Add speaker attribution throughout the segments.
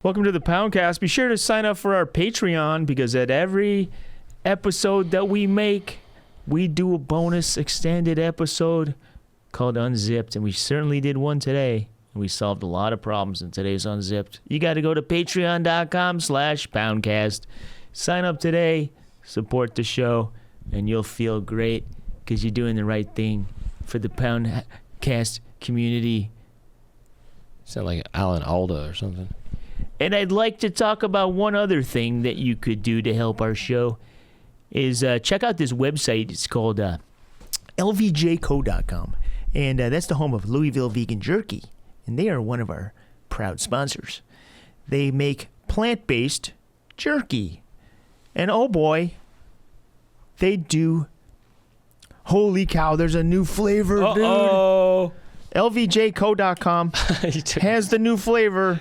Speaker 1: Welcome to the Poundcast. Be sure to sign up for our Patreon because at every episode that we make, we do a bonus extended episode called Unzipped, and we certainly did one today, and we solved a lot of problems in today's Unzipped. You got to go to patreon.com/Poundcast. Sign up today, support the show, and you'll feel great because you're doing the right thing for the Poundcast community.
Speaker 2: Sound like Alan Alda or something.
Speaker 1: And I'd like to talk about one other thing that you could do to help our show is check out this website. It's called lvjco.com. And that's the home of Louisville Vegan Jerky. And they are one of our proud sponsors. They make plant-based jerky. And oh boy, they do. Holy cow, there's a new flavor, dude. lvjco.com has the new flavor.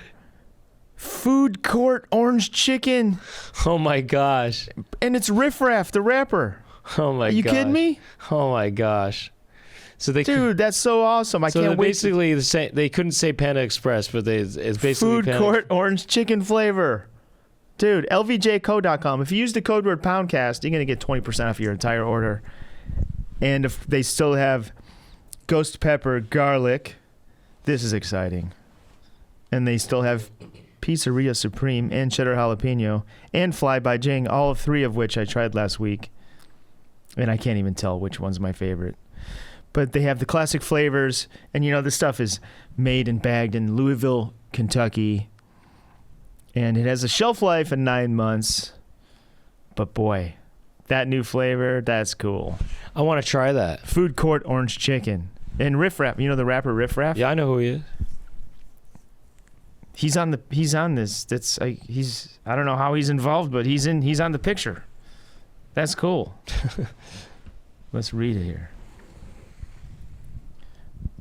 Speaker 1: Food Court Orange Chicken.
Speaker 2: Oh my gosh.
Speaker 1: And it's Riff Raff, the rapper.
Speaker 2: Oh my gosh.
Speaker 1: Are you kidding me?
Speaker 2: Oh my gosh. So they
Speaker 1: Dude, that's so awesome. I can't wait.
Speaker 2: Basically they couldn't say Panda Express, but it's basically
Speaker 1: Food Court Orange Chicken flavor. Dude, lvjco.com. If you use the code word Poundcast, you're going to get 20% off your entire order. And if they still have ghost pepper garlic, this is exciting. And they still have Pizzeria Supreme and cheddar jalapeno and Fly by Jing, all three of which I tried last week. And I can't even tell which one's my favorite. But they have the classic flavors. And, you know, this stuff is made and bagged in Louisville, Kentucky. And it has a shelf life of 9 months. But, boy, that new flavor, that's cool.
Speaker 2: I want to try that.
Speaker 1: Food Court Orange Chicken. And Riff Raff. You know the rapper Riff Raff?
Speaker 2: Yeah, I know who he is.
Speaker 1: He's on this. That's I don't know how he's involved, but he's on the picture. That's cool. Let's read it here.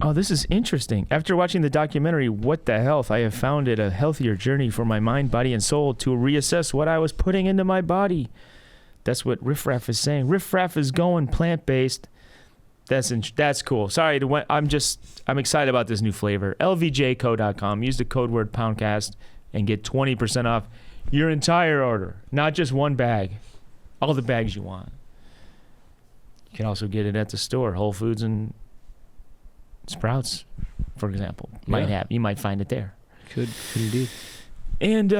Speaker 1: Oh, this is interesting. After watching the documentary What the Health, I have found it a healthier journey for my mind, body, and soul to reassess what I was putting into my body. That's what Riff Raff is saying. Riff Raff is going plant-based. That's cool. Sorry, I'm excited about this new flavor. lvjco.com. Use the code word Poundcast and get 20% off your entire order. Not just one bag. All the bags you want. You can also get it at the store, Whole Foods and Sprouts, for example. You might find it there.
Speaker 2: Could indeed.
Speaker 1: And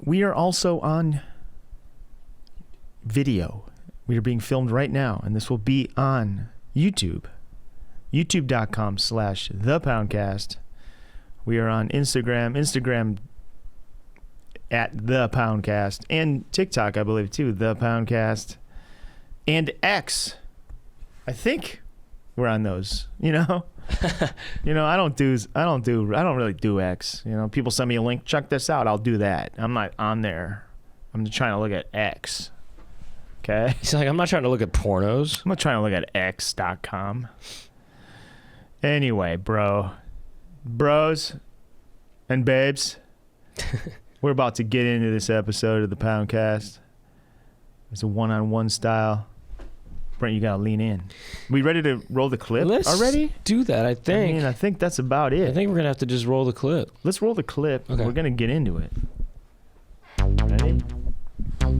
Speaker 1: we are also on video. We are being filmed right now, and this will be on YouTube. YouTube.com/ThePoundcast. We are on Instagram at The Poundcast, and TikTok, I believe, too, The Poundcast. And X. I think we're on those, you know? You know, I don't really do X. You know, people send me a link, check this out, I'll do that. I'm not on there. I'm just trying to look at X. Okay.
Speaker 2: He's like, I'm not trying to look at pornos.
Speaker 1: I'm not trying to look at x.com. Anyway, bros and babes, we're about to get into this episode of the Poundcast. It's a one-on-one style. Brent, you got to lean in. We ready to roll the clip already?
Speaker 2: Do that, I think.
Speaker 1: I think that's about it.
Speaker 2: I think we're going to have to just roll the clip.
Speaker 1: Let's roll the clip.
Speaker 2: Okay.
Speaker 1: We're going to get into it. Ready? Roll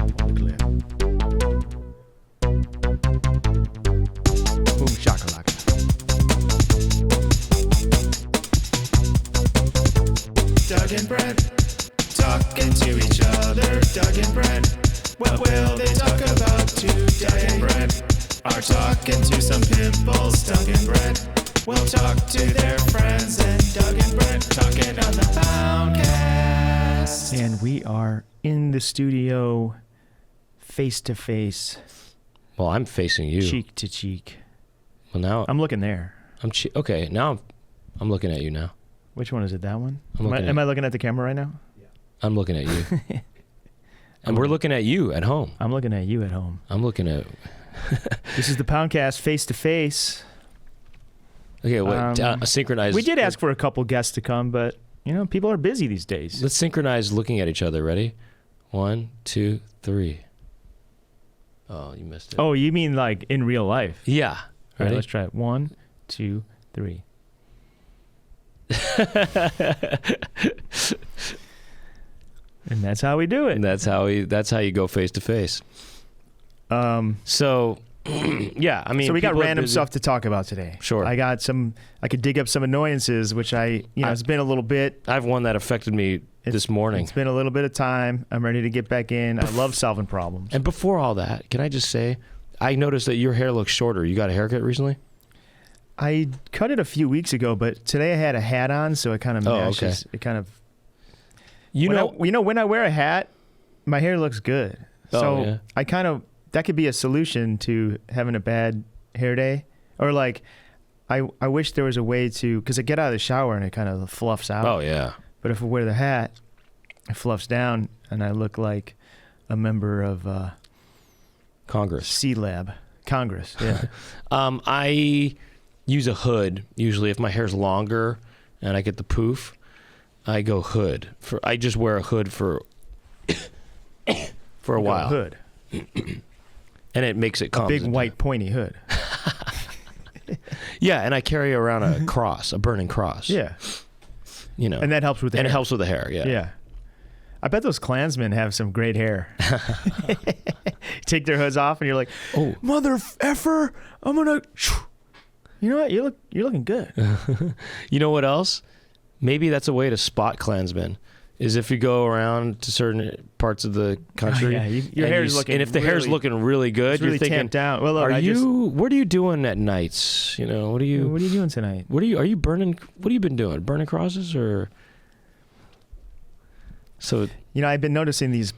Speaker 1: the clip. Boom shakalaka. Doug and Brent talking to each other. Doug and Brent, what will they talk about today? Doug and Brent are talking to some pimples. Doug and Brent will talk to their friends. And Doug and Brent talking on the Poundcast. And we are in the studio, face to face.
Speaker 2: Well, I'm facing you.
Speaker 1: Cheek to cheek.
Speaker 2: Well, now
Speaker 1: I'm looking there.
Speaker 2: Okay, now I'm looking at you now.
Speaker 1: Which one is it? That one?
Speaker 2: Am
Speaker 1: I looking at the camera right now?
Speaker 2: Yeah. I'm looking at you. And we're looking at you at home.
Speaker 1: I'm looking at you at home.
Speaker 2: I'm looking at...
Speaker 1: This is the Poundcast face to face.
Speaker 2: Okay, wait. Synchronize.
Speaker 1: We did ask for a couple guests to come, but, you know, people are busy these days.
Speaker 2: Let's synchronize looking at each other. Ready? 1, 2, 3. Oh, you missed it.
Speaker 1: Oh, you mean like in real life?
Speaker 2: Yeah.
Speaker 1: All right, let's try it. 1, 2, 3. And that's how we do it.
Speaker 2: And that's how you go face to face. So yeah, I mean,
Speaker 1: so we got
Speaker 2: people are
Speaker 1: random
Speaker 2: busy.
Speaker 1: stuff to talk about today.
Speaker 2: Sure.
Speaker 1: I could dig up some annoyances, which it's been a little bit.
Speaker 2: I have one that affected me this morning.
Speaker 1: It's been a little bit of time. I'm ready to get back in. I love solving problems.
Speaker 2: And before all that, can I just say, I noticed that your hair looks shorter. You got a haircut recently?
Speaker 1: I cut it a few weeks ago, but today I had a hat on, so it kind of matches.
Speaker 2: Okay.
Speaker 1: It kind of.
Speaker 2: When
Speaker 1: I wear a hat, my hair looks good. So
Speaker 2: yeah.
Speaker 1: I kind of, that could be a solution to having a bad hair day. Or like, I wish there was a way to, because I get out of the shower and it kind of fluffs out.
Speaker 2: Oh, yeah.
Speaker 1: But if I wear the hat, it fluffs down and I look like a member of
Speaker 2: Congress.
Speaker 1: C-Lab. Congress, yeah.
Speaker 2: I use a hood, usually if my hair's longer and I get the poof. I go hood. I just wear a hood for a while.
Speaker 1: Hood.
Speaker 2: And it makes it calm.
Speaker 1: A big white pointy hood.
Speaker 2: Yeah, and I carry around a cross, a burning cross.
Speaker 1: Yeah.
Speaker 2: You know.
Speaker 1: And that helps with the hair.
Speaker 2: And it helps with the hair, yeah.
Speaker 1: Yeah. I bet those Klansmen have some great hair. Take their hoods off and you're like,
Speaker 2: oh,
Speaker 1: mother effer, I'm gonna. You know what? You're looking good.
Speaker 2: You know what else? Maybe that's a way to spot Klansmen. Is if you go around to certain parts of the country,
Speaker 1: your hair's looking,
Speaker 2: and if the hair's looking really good,
Speaker 1: really
Speaker 2: you're thinking,
Speaker 1: tamped down. Well, look,
Speaker 2: what are you doing at nights? You know, what are you
Speaker 1: doing tonight?
Speaker 2: Are you burning? What have you been doing? Burning crosses or? So
Speaker 1: I've been noticing these.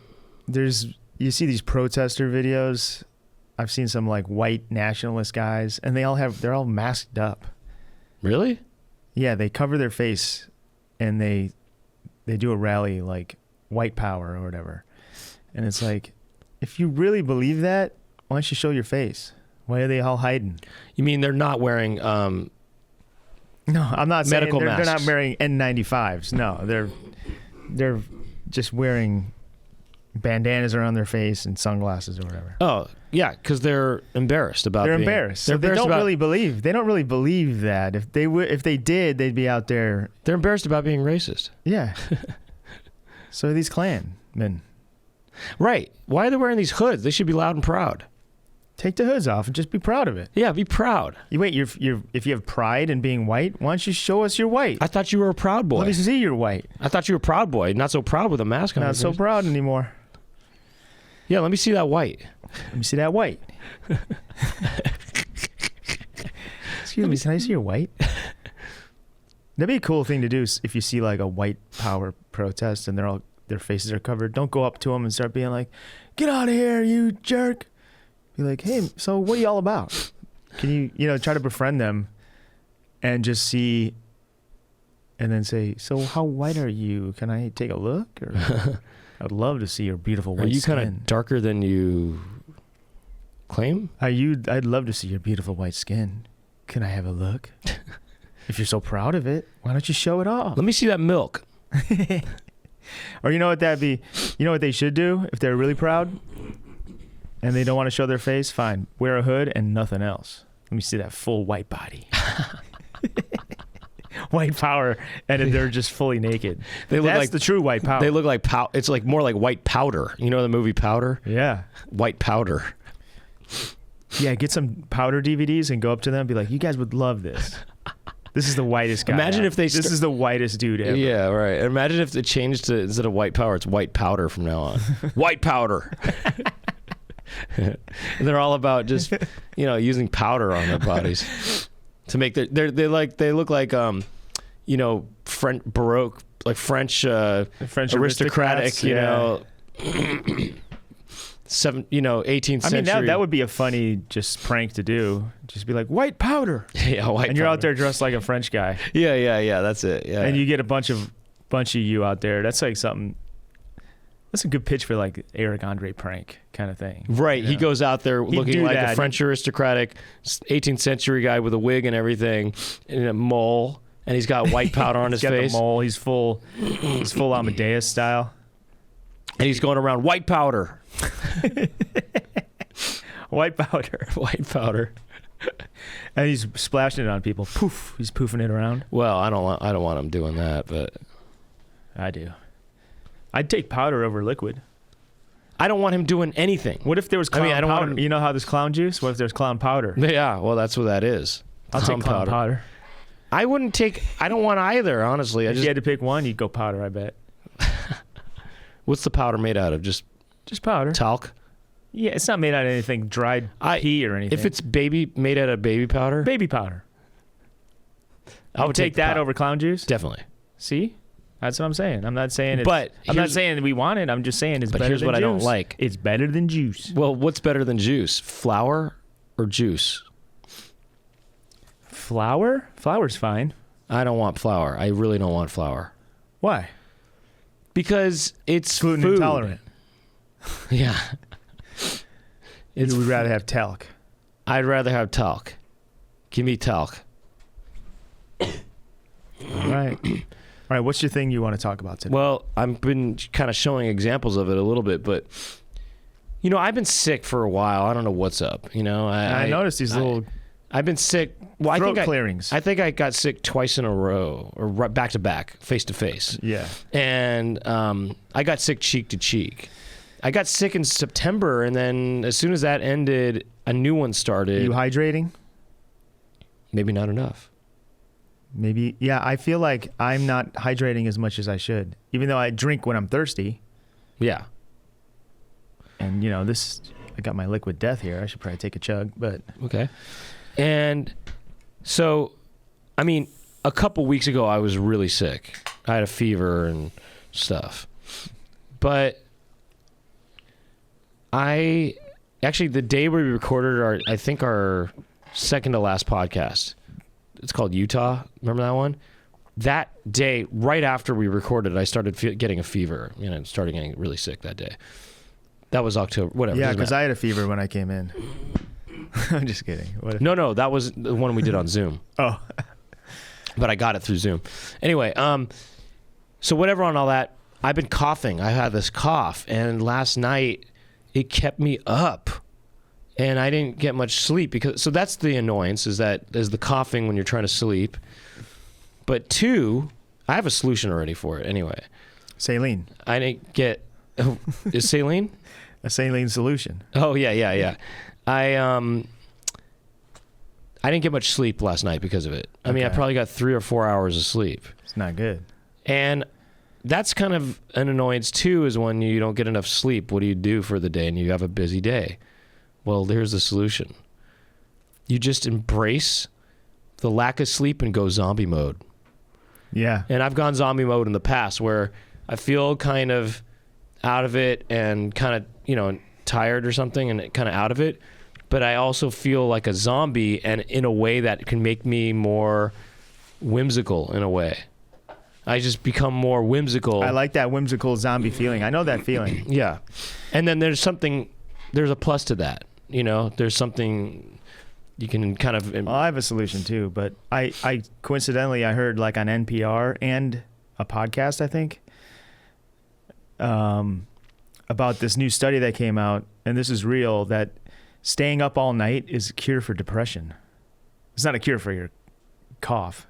Speaker 1: You see these protester videos. I've seen some like white nationalist guys, and they're all masked up.
Speaker 2: Really?
Speaker 1: Yeah, they cover their face, and they do a rally like white power or whatever. And it's like, if you really believe that, why don't you show your face? Why are they all hiding?
Speaker 2: You mean they're not wearing
Speaker 1: No, I'm not saying
Speaker 2: medical
Speaker 1: they're not
Speaker 2: masks.
Speaker 1: wearing N95s. No, they're just wearing bandanas around their face and sunglasses or whatever.
Speaker 2: Oh, yeah, because they're embarrassed about
Speaker 1: They're
Speaker 2: being,
Speaker 1: embarrassed.
Speaker 2: They're
Speaker 1: So they
Speaker 2: embarrassed
Speaker 1: don't
Speaker 2: about,
Speaker 1: really believe. They don't really believe that. If they did, they'd be out there.
Speaker 2: They're embarrassed about being racist.
Speaker 1: Yeah. So are these Klansmen.
Speaker 2: Right. Why are they wearing these hoods? They should be loud and proud.
Speaker 1: Take the hoods off and just be proud of it.
Speaker 2: Yeah, be proud.
Speaker 1: If you have pride in being white, why don't you show us you're white?
Speaker 2: I thought you were a proud boy.
Speaker 1: Let me see you're white.
Speaker 2: I thought you were a proud boy. Not so proud with a mask on.
Speaker 1: Not so proud anymore.
Speaker 2: Yeah, let me see that white.
Speaker 1: Let me see that white. Excuse me, can I see your white? That'd be a cool thing to do if you see like a white power protest and their faces are covered. Don't go up to them and start being like, "Get out of here, you jerk." Be like, "Hey, so what are you all about?" Can you try to befriend them and just see and then say, "So how white are you? Can I take a look?" Or I'd love to see your beautiful white skin.
Speaker 2: Are you kind of darker than you claim?
Speaker 1: I'd love to see your beautiful white skin. Can I have a look? If you're so proud of it, why don't you show it off?
Speaker 2: Let me see that milk.
Speaker 1: Or you know what that'd be? You know what they should do if they're really proud and they don't want to show their face? Fine, wear a hood and nothing else. Let me see that full white body. White power, and they're just fully naked. That's like the true white power.
Speaker 2: They look like it's like more like white powder. You know the movie Powder?
Speaker 1: Yeah,
Speaker 2: white powder.
Speaker 1: Yeah, get some powder DVDs and go up to them and be like, "You guys would love this. This is the whitest guy.
Speaker 2: Imagine if they
Speaker 1: this is the whitest dude ever."
Speaker 2: Yeah, right. Imagine if it changed to, instead of white power, it's white powder from now on. White powder. And they're all about just using powder on their bodies to make they look like French Baroque, like French aristocratic,
Speaker 1: yeah.
Speaker 2: 18th century.
Speaker 1: I mean, that would be a funny just prank to do. Just be like, white powder.
Speaker 2: Yeah, white.
Speaker 1: And you're
Speaker 2: powder.
Speaker 1: out there dressed like a French guy.
Speaker 2: Yeah. That's it. Yeah.
Speaker 1: And you get a bunch of you out there. That's like something. That's a good pitch for like Eric Andre prank kind of thing.
Speaker 2: Right. He goes out there looking like a French aristocratic 18th century guy with a wig and everything, and a mole, and he's got white powder on his face.
Speaker 1: He's got the mole. He's full Amadeus style.
Speaker 2: And he's going around white powder.
Speaker 1: White powder.
Speaker 2: White powder.
Speaker 1: And he's splashing it on people. Poof. He's poofing it around.
Speaker 2: Well, I don't want him doing that, but
Speaker 1: I do. I'd take powder over liquid.
Speaker 2: I don't want him doing anything.
Speaker 1: What if there was clown
Speaker 2: I don't
Speaker 1: powder?
Speaker 2: want him.
Speaker 1: You know how there's clown juice? What if there's clown powder?
Speaker 2: Yeah, well, that's what that is.
Speaker 1: I'll take clown powder.
Speaker 2: I wouldn't take. I don't want either. Honestly,
Speaker 1: If you had to pick one, you'd go powder. I bet.
Speaker 2: What's the powder made out of? Just
Speaker 1: powder.
Speaker 2: talc.
Speaker 1: Yeah, it's not made out of anything dried pea or anything.
Speaker 2: If it's made out of baby powder,
Speaker 1: baby powder,
Speaker 2: I would
Speaker 1: take that over clown juice.
Speaker 2: Definitely.
Speaker 1: See, that's what I'm saying. I'm not saying it's,
Speaker 2: But
Speaker 1: I'm not saying we want it. I'm just saying it's better.
Speaker 2: Here's
Speaker 1: than
Speaker 2: what
Speaker 1: juice.
Speaker 2: I don't like.
Speaker 1: It's better than juice.
Speaker 2: Well, what's better than juice? Flour or juice?
Speaker 1: Flour? Flour's fine.
Speaker 2: I don't want flour. I really don't want flour.
Speaker 1: Why?
Speaker 2: Because it's
Speaker 1: Gluten
Speaker 2: food.
Speaker 1: intolerant.
Speaker 2: Yeah.
Speaker 1: You would rather have talc.
Speaker 2: I'd rather have talc. Give me talc.
Speaker 1: All right. All right. What's your thing you want to talk about today?
Speaker 2: Well, I've been kind of showing examples of it a little bit, but I've been sick for a while. I don't know what's up. I
Speaker 1: noticed these little.
Speaker 2: I've been sick. Well,
Speaker 1: throat clearings.
Speaker 2: I think I got sick twice in a row, or back to back, face to face.
Speaker 1: Yeah.
Speaker 2: And I got sick cheek to cheek. I got sick in September, and then as soon as that ended, a new one started.
Speaker 1: You hydrating?
Speaker 2: Maybe not enough.
Speaker 1: Maybe. Yeah, I feel like I'm not hydrating as much as I should, even though I drink when I'm thirsty.
Speaker 2: Yeah.
Speaker 1: And, I got my liquid death here. I should probably take a chug, but.
Speaker 2: Okay. And so, a couple weeks ago, I was really sick. I had a fever and stuff. But the day we recorded our second to last podcast, it's called Utah. Remember that one? That day, right after we recorded, I started getting a fever. Started getting really sick that day. That was October, whatever.
Speaker 1: Yeah, because I had a fever when I came in. I'm just kidding.
Speaker 2: No, that was the one we did on Zoom.
Speaker 1: Oh.
Speaker 2: But I got it through Zoom. Anyway, so whatever on all that, I've been coughing. I had this cough, and last night it kept me up, and I didn't get much sleep so that's the annoyance is the coughing when you're trying to sleep. But two, I have a solution already for it anyway.
Speaker 1: Saline.
Speaker 2: I didn't get, is saline?
Speaker 1: A saline solution.
Speaker 2: Oh, yeah. I didn't get much sleep last night because of it. I probably got 3 or 4 hours of sleep.
Speaker 1: It's not good.
Speaker 2: And that's kind of an annoyance too, is when you don't get enough sleep. What do you do for the day and you have a busy day? Well, here's the solution. You just embrace the lack of sleep and go zombie mode.
Speaker 1: Yeah.
Speaker 2: And I've gone zombie mode in the past where I feel kind of out of it and kind of, tired or something and kind of out of it. But I also feel like a zombie, and in a way that can make me more whimsical in a way. I just become more whimsical.
Speaker 1: I like that whimsical zombie feeling. I know that feeling.
Speaker 2: Yeah. And then there's a plus to that. There's something you can kind of...
Speaker 1: Well, I have a solution too, but I coincidentally, I heard like on NPR and a podcast, I think, about this new study that came out, and this is real, that staying up all night is a cure for depression. It's not a cure for your cough,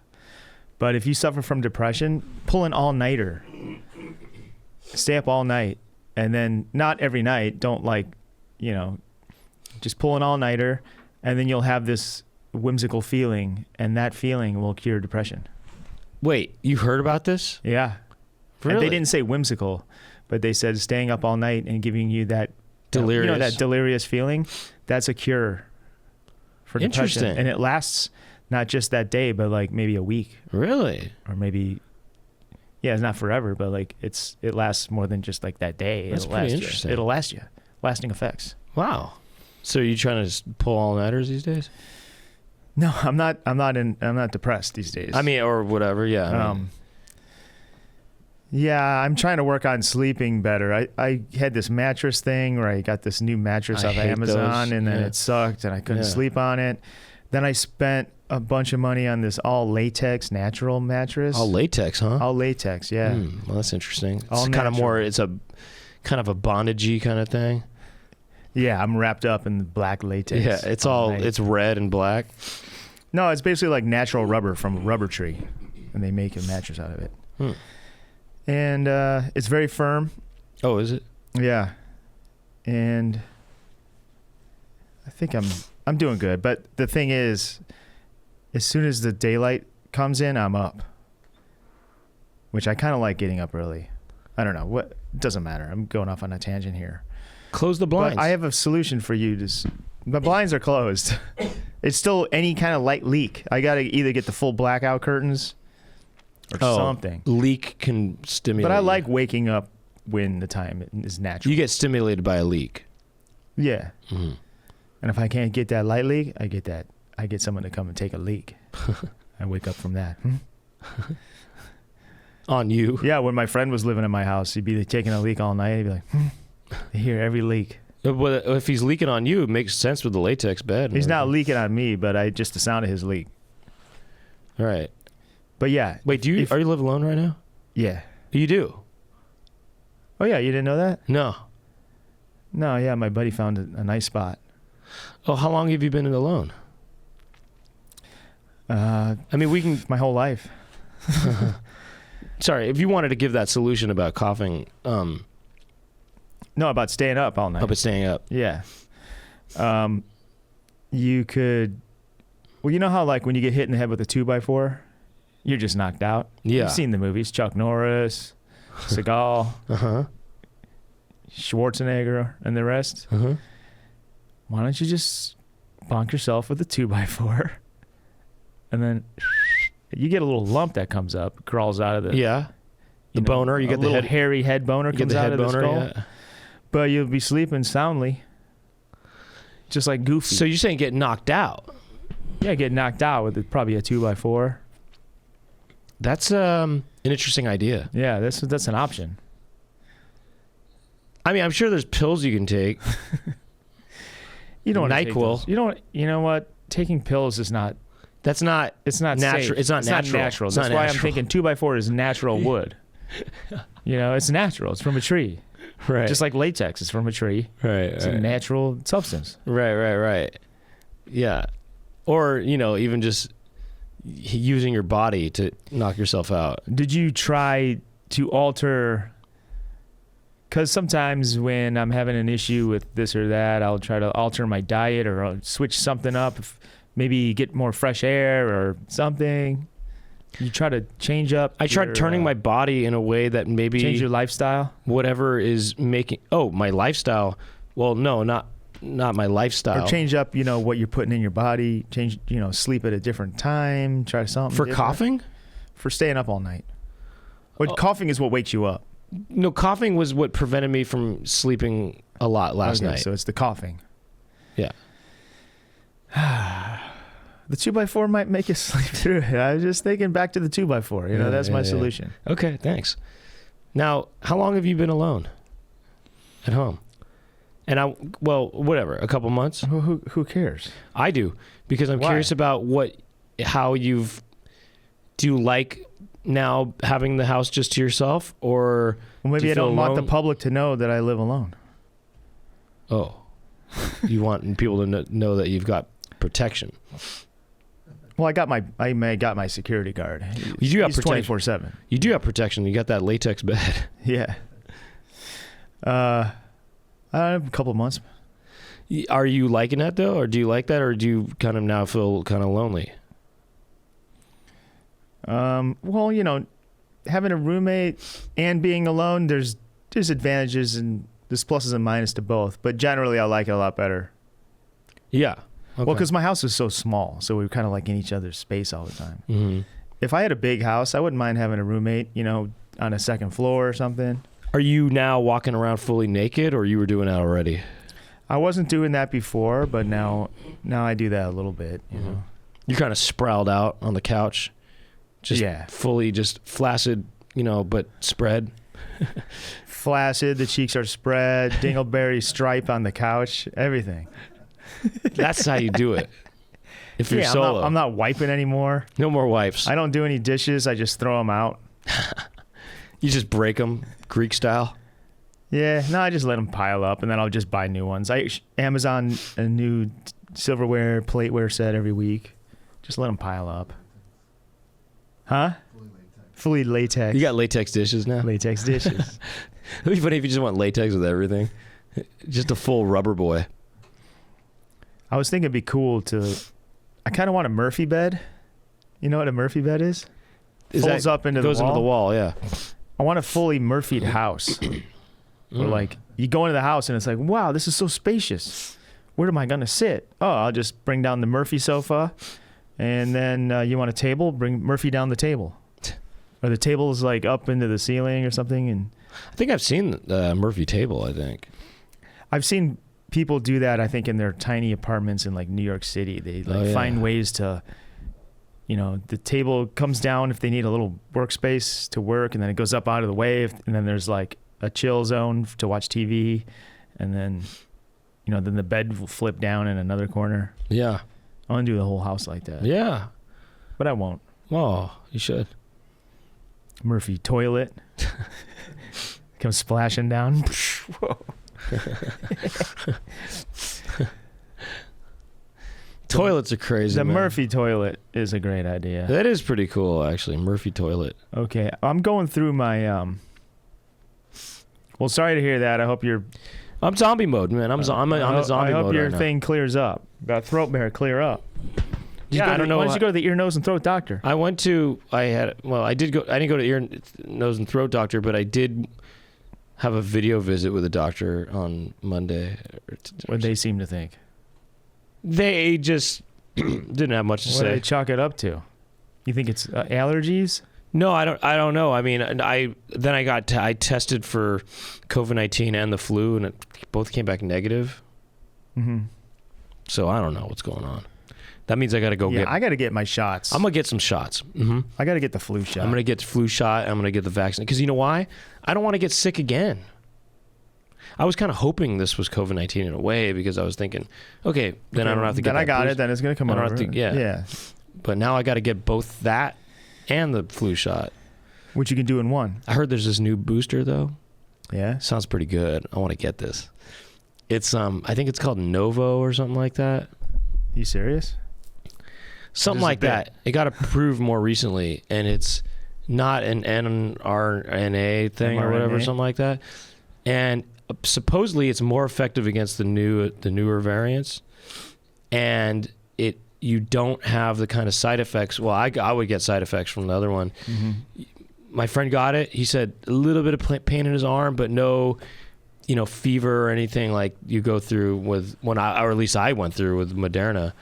Speaker 1: but if you suffer from depression, pull an all-nighter. Stay up all night, and then not every night. Don't just pull an all-nighter, and then you'll have this whimsical feeling, and that feeling will cure depression.
Speaker 2: Wait, you heard about this?
Speaker 1: Yeah.
Speaker 2: Really?
Speaker 1: And they didn't say whimsical, but they said staying up all night and giving you that
Speaker 2: delirious,
Speaker 1: that delirious feeling. That's a cure for depression.
Speaker 2: Interesting.
Speaker 1: And it lasts not just that day, but like maybe a week.
Speaker 2: Really?
Speaker 1: Or maybe, it's not forever, but like it lasts more than just like that day.
Speaker 2: That's pretty interesting.
Speaker 1: It'll last you. Lasting effects.
Speaker 2: Wow. So are you trying to pull all-nighters these days?
Speaker 1: No, I'm not depressed these days.
Speaker 2: Or whatever. Yeah.
Speaker 1: Yeah, I'm trying to work on sleeping better. I had this mattress thing where I got this new mattress off Amazon, and then it sucked, and I couldn't sleep on it. Then I spent a bunch of money on this all latex natural mattress.
Speaker 2: All latex, huh?
Speaker 1: All latex, yeah.
Speaker 2: Well, that's interesting.
Speaker 1: All
Speaker 2: it's kind of more. It's a kind of a bondagey kind of thing.
Speaker 1: Yeah, I'm wrapped up in black latex.
Speaker 2: Yeah, it's
Speaker 1: night.
Speaker 2: it's red and black.
Speaker 1: No, it's basically like natural rubber from a rubber tree, and they make a mattress out of it. And it's very firm.
Speaker 2: Oh, is it?
Speaker 1: Yeah, and I think I'm doing good. But the thing is, as soon as the daylight comes in, I'm up, which I kind of like getting up early. I don't know what. It doesn't matter. I'm going off on a tangent here.
Speaker 2: Close the blinds.
Speaker 1: But I have a solution for you. The blinds are closed. It's still any kind of light leak. I got to either get the full blackout curtains or something.
Speaker 2: Leak can stimulate.
Speaker 1: But I
Speaker 2: you.
Speaker 1: like waking up when the time is natural.
Speaker 2: You get stimulated by a leak.
Speaker 1: Yeah.
Speaker 2: Mm-hmm.
Speaker 1: And if I can't get that light leak, I get someone to come and take a leak. I wake up from that.
Speaker 2: On you.
Speaker 1: Yeah, when my friend was living in my house, he'd be taking a leak all night. He'd be like, I hear every leak.
Speaker 2: Well, if he's leaking on you, it makes sense with the latex bed.
Speaker 1: He's not leaking on me, but just the sound of his leak.
Speaker 2: All right.
Speaker 1: But yeah.
Speaker 2: Wait, are you live alone right now?
Speaker 1: Yeah.
Speaker 2: You do?
Speaker 1: Oh yeah, you didn't know that?
Speaker 2: No.
Speaker 1: No, yeah, my buddy found a nice spot.
Speaker 2: Oh, how long have you been alone? I mean, we can...
Speaker 1: My whole life.
Speaker 2: Sorry, if you wanted to give that solution about coughing...
Speaker 1: No, about staying up all night.
Speaker 2: About staying up.
Speaker 1: Yeah. You could... Well, you know how like when you get hit in the head with a 2x4, you're just knocked out?
Speaker 2: Yeah.
Speaker 1: You've seen the movies. Chuck Norris, Seagal, Schwarzenegger, and the rest. Why don't you just bonk yourself with a 2x4 and then you get a little lump that comes up, crawls out of the...
Speaker 2: Yeah. The boner. You get the
Speaker 1: little hairy head boner comes out of the skull.
Speaker 2: Yeah.
Speaker 1: But you'll be sleeping soundly. Just like Goofy.
Speaker 2: So you're saying get knocked out?
Speaker 1: Yeah, get knocked out with probably a 2x4.
Speaker 2: That's an interesting idea.
Speaker 1: Yeah, that's an option.
Speaker 2: I mean, I'm sure there's pills you can take.
Speaker 1: You don't want to
Speaker 2: NyQuil.
Speaker 1: You know what? Taking pills is not...
Speaker 2: That's not...
Speaker 1: It's not
Speaker 2: natural.
Speaker 1: safe.
Speaker 2: It's not natural.
Speaker 1: That's why I'm thinking 2x4 is natural wood. You know, it's natural. It's from a tree.
Speaker 2: Right.
Speaker 1: Just like latex is from a tree.
Speaker 2: Right.
Speaker 1: It's a natural substance.
Speaker 2: Right. Yeah. Or, even just using your body to knock yourself out.
Speaker 1: Did you try to alter... Because sometimes when I'm having an issue with this or that, I'll try to alter my diet or I'll switch something up. Maybe get more fresh air or something. You try to change up.
Speaker 2: I tried turning my body in a way that maybe...
Speaker 1: Change your lifestyle?
Speaker 2: Whatever is making... Oh, my lifestyle. Well, no, not my lifestyle.
Speaker 1: Or change up, what you're putting in your body. Change, sleep at a different time. Try something
Speaker 2: For
Speaker 1: different.
Speaker 2: coughing?
Speaker 1: For staying up all night. Coughing is what wakes you up.
Speaker 2: No, coughing was what prevented me from sleeping a lot last night.
Speaker 1: So it's the coughing.
Speaker 2: Yeah.
Speaker 1: The 2x4 might make you sleep through it. I was just thinking back to the 2x4. That's my solution.
Speaker 2: Okay, thanks. Now, how long have you been alone at home? And whatever, a couple months?
Speaker 1: Who cares?
Speaker 2: I do, because I'm curious about how do you like now having the house just to yourself, or
Speaker 1: maybe I don't want the public to know that I live alone.
Speaker 2: Oh, you want people to know that you've got protection.
Speaker 1: Well, I got my security guard.
Speaker 2: You do have
Speaker 1: He's
Speaker 2: protection
Speaker 1: 24/7.
Speaker 2: You do have protection. You got that latex bed.
Speaker 1: Yeah. I don't know, a couple of months.
Speaker 2: Are you liking that though, or do you like that, or do you kind of now feel kind of lonely?
Speaker 1: Well, having a roommate and being alone, there's advantages and there's pluses and minuses to both. But generally, I like it a lot better.
Speaker 2: Yeah. Okay.
Speaker 1: Well, because my house is so small, so we're kind of like in each other's space all the time.
Speaker 2: Mm-hmm.
Speaker 1: If I had a big house, I wouldn't mind having a roommate, on a second floor or something.
Speaker 2: Are you now walking around fully naked, or you were doing that already?
Speaker 1: I wasn't doing that before, but now I do that a little bit.
Speaker 2: You're kind of sprawled out on the couch, just fully just flaccid, but spread.
Speaker 1: Flaccid, the cheeks are spread, dingleberry stripe on the couch, everything.
Speaker 2: That's how you do it. If you're solo.
Speaker 1: I'm not wiping anymore.
Speaker 2: No more wipes.
Speaker 1: I don't do any dishes. I just throw them out.
Speaker 2: You just break them, Greek style?
Speaker 1: Yeah, no, I just let them pile up, and then I'll just buy new ones. I Amazon a new silverware, plateware set every week. Just let them pile up. Huh? Fully latex.
Speaker 2: You got latex dishes now?
Speaker 1: Latex dishes.
Speaker 2: It'd be funny if you just want latex with everything. Just a full rubber boy.
Speaker 1: I was thinking it'd be cool to... I kind of want a Murphy bed. You know what a Murphy bed is? Folds up into the wall.
Speaker 2: Goes into the wall, yeah.
Speaker 1: I want a fully Murphy'd house. Where like, you go into the house and it's like, wow, this is so spacious. Where am I going to sit? Oh, I'll just bring down the Murphy sofa. And then you want a table? Bring Murphy down the table. Or the table's like up into the ceiling or something. And
Speaker 2: I think I've seen the Murphy table, I think.
Speaker 1: I've seen people do that, I think, in their tiny apartments in like New York City. They find ways to, you know, the table comes down if they need a little workspace to work, and then it goes up out of the way. And then there's like a chill zone to watch TV. And then, you know, then the bed will flip down in another corner.
Speaker 2: Yeah.
Speaker 1: I want to do the whole house like that.
Speaker 2: Yeah.
Speaker 1: But I won't.
Speaker 2: Oh, you should.
Speaker 1: Murphy toilet. Comes splashing down. Whoa.
Speaker 2: Toilets are crazy.
Speaker 1: The
Speaker 2: man.
Speaker 1: Murphy toilet is a great idea.
Speaker 2: That is pretty cool, actually. Murphy toilet.
Speaker 1: Okay, I'm going through my. Well, sorry to hear that. I hope you're.
Speaker 2: I'm zombie mode, man. I'm in zombie mode.
Speaker 1: I hope your
Speaker 2: right now.
Speaker 1: thing clears up. That throat bear clear up.
Speaker 2: I don't know.
Speaker 1: Why don't you go to the ear, nose, and throat doctor?
Speaker 2: I didn't go to ear, nose, and throat doctor, but I did have a video visit with a doctor on Monday.
Speaker 1: What they seem to think.
Speaker 2: They just didn't have much to
Speaker 1: What do
Speaker 2: say.
Speaker 1: they chalk it up to? You think it's allergies?
Speaker 2: No, I don't know. I mean, I tested for COVID-19 and the flu, and it both came back negative.
Speaker 1: Mm-hmm.
Speaker 2: So I don't know what's going on. That means I got to go
Speaker 1: I got to get my shots.
Speaker 2: I'm gonna get some shots. Mm-hmm.
Speaker 1: I got to get the flu shot.
Speaker 2: I'm gonna get the flu shot. I'm gonna get the vaccine because you know why? I don't want to get sick again. I was kind of hoping this was COVID-19 in a way because I was thinking, okay, then I don't have to get.
Speaker 1: Then I got it. Then it's gonna come
Speaker 2: I don't
Speaker 1: over.
Speaker 2: have to, yeah. But now I got to get both that and the flu shot.
Speaker 1: Which you can do in one.
Speaker 2: I heard there's this new booster though.
Speaker 1: Yeah.
Speaker 2: Sounds pretty good. I want to get this. It's I think it's called Novo or something like that.
Speaker 1: You serious?
Speaker 2: Something like that. It got approved more recently, and it's not an mRNA thing or whatever, something like that. And supposedly, it's more effective against the newer variants, and you don't have the kind of side effects. Well, I would get side effects from the other one. Mm-hmm. My friend got it. He said a little bit of pain in his arm, but no, fever or anything like you go through with or at least I went through with Moderna.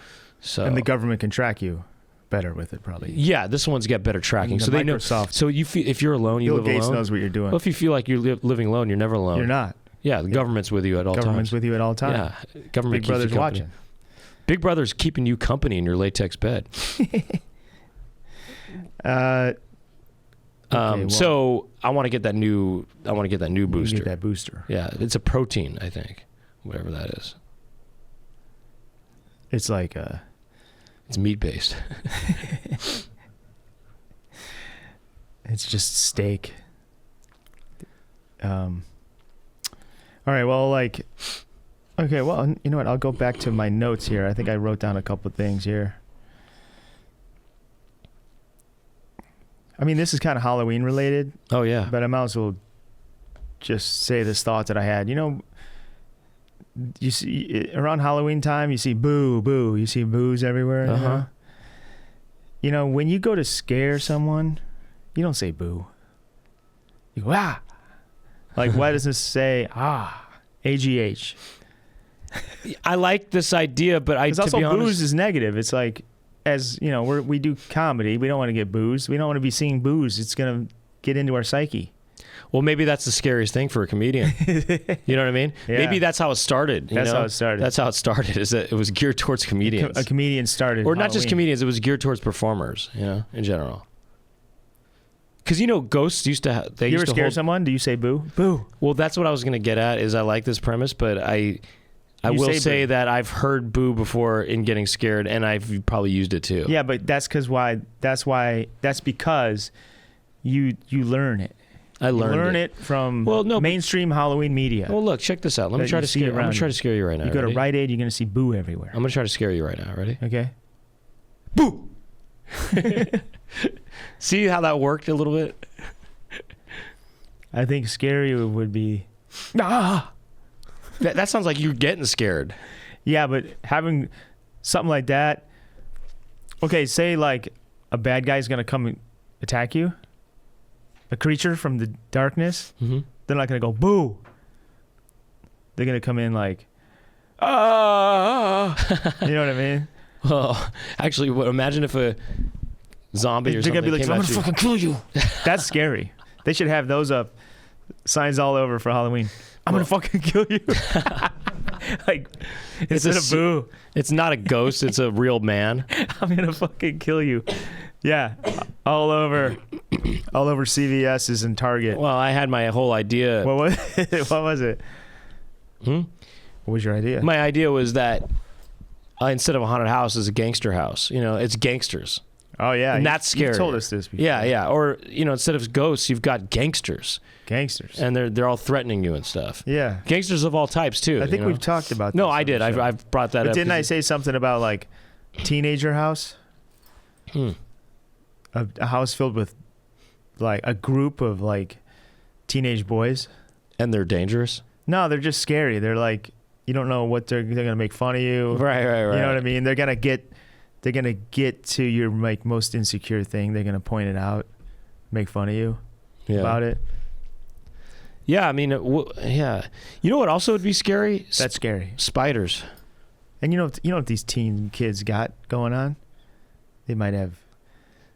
Speaker 2: So, and
Speaker 1: the government can track you better with it, probably.
Speaker 2: Yeah, this one's got better tracking, so they know. So you feel, if you're alone, you live alone. Bill
Speaker 1: Gates knows what you're doing.
Speaker 2: Well, if you feel like you're living alone, you're never alone.
Speaker 1: You're not.
Speaker 2: Yeah, the government's with you at all times.
Speaker 1: Government's with you at all times.
Speaker 2: Yeah, government.
Speaker 1: Big Brother's watching.
Speaker 2: Big Brother's keeping you company in your latex bed. So I want to get that new. I want to get that new booster.
Speaker 1: Get that booster.
Speaker 2: Yeah, it's a protein, I think, whatever that is.
Speaker 1: It's like
Speaker 2: It's meat based.
Speaker 1: It's just steak. All right. Well, okay. Well, you know what? I'll go back to my notes here. I think I wrote down a couple of things here. I mean, this is kind of Halloween related.
Speaker 2: Oh yeah.
Speaker 1: But I might as well just say this thought that I had. You see around Halloween time, you see boo, boo. You see boos everywhere.
Speaker 2: Uh-huh.
Speaker 1: When you go to scare someone, you don't say boo. You go, ah. Like, why does this say, AGH?
Speaker 2: I like this idea, but to be honest,
Speaker 1: booze is negative. It's like, we do comedy. We don't want to get boozed. We don't want to be seeing booze. It's going to get into our psyche.
Speaker 2: Well, maybe that's the scariest thing for a comedian. You know what I mean?
Speaker 1: Yeah.
Speaker 2: Maybe that's how it started.
Speaker 1: That's how it started.
Speaker 2: That's how it started, is that it was geared towards comedians.
Speaker 1: A comedian started
Speaker 2: Or not
Speaker 1: Halloween.
Speaker 2: just comedians, it was geared towards performers, in general. Because, ghosts used to have...
Speaker 1: You ever scare someone? Do you say boo? Boo.
Speaker 2: Well, that's what I was going to get at, is I like this premise, but I will say that I've heard boo before in getting scared, and I've probably used it too.
Speaker 1: Yeah, but that's because you learn it.
Speaker 2: I learned
Speaker 1: Learn it from mainstream Halloween media.
Speaker 2: Well, look, check this out. Let me try to scare. I'm gonna try to scare you right now.
Speaker 1: You go
Speaker 2: ready?
Speaker 1: to Rite Aid, you're gonna see Boo everywhere.
Speaker 2: I'm gonna try to scare you right now. Ready?
Speaker 1: Okay.
Speaker 2: Boo. See how that worked a little bit?
Speaker 1: I think scary would be.
Speaker 2: That sounds like you're getting scared.
Speaker 1: Yeah, but having something like that. Okay, say like a bad guy's gonna come and attack you. A creature from the darkness.
Speaker 2: Mm-hmm.
Speaker 1: They're not gonna go boo. They're gonna come in like, ah. You know what I mean?
Speaker 2: Well, actually, imagine if a zombie or
Speaker 1: They're
Speaker 2: something
Speaker 1: gonna be like,
Speaker 2: came
Speaker 1: I'm
Speaker 2: at
Speaker 1: gonna
Speaker 2: you.
Speaker 1: fucking kill you. That's scary. They should have those up, signs all over for Halloween. I'm gonna fucking kill you. Like, instead of boo.
Speaker 2: It's not a ghost. It's a real man.
Speaker 1: I'm gonna fucking kill you. Yeah, all over CVS's and Target.
Speaker 2: Well, I had my whole idea.
Speaker 1: What was it? What was it? What was your idea?
Speaker 2: My idea was that instead of a haunted house, it's a gangster house. You know, it's gangsters.
Speaker 1: Oh yeah,
Speaker 2: and that's scary.
Speaker 1: You told us this before.
Speaker 2: Yeah. Or instead of ghosts, you've got gangsters.
Speaker 1: Gangsters.
Speaker 2: And they're all threatening you and stuff.
Speaker 1: Yeah.
Speaker 2: Gangsters of all types too.
Speaker 1: I think we've talked about.
Speaker 2: No,
Speaker 1: this
Speaker 2: I did. I've brought that up.
Speaker 1: But didn't I say something about like teenager house? A house filled with like a group of like teenage boys.
Speaker 2: And they're dangerous?
Speaker 1: No, they're just scary. They're like, you don't know what they're gonna make fun of you.
Speaker 2: Right.
Speaker 1: You know what I mean? They're gonna get to your like most insecure thing. They're gonna point it out, make fun of you about it.
Speaker 2: Yeah, I mean, yeah. You know what also would be scary?
Speaker 1: That's scary.
Speaker 2: Spiders.
Speaker 1: And you know what these teen kids got going on? They might have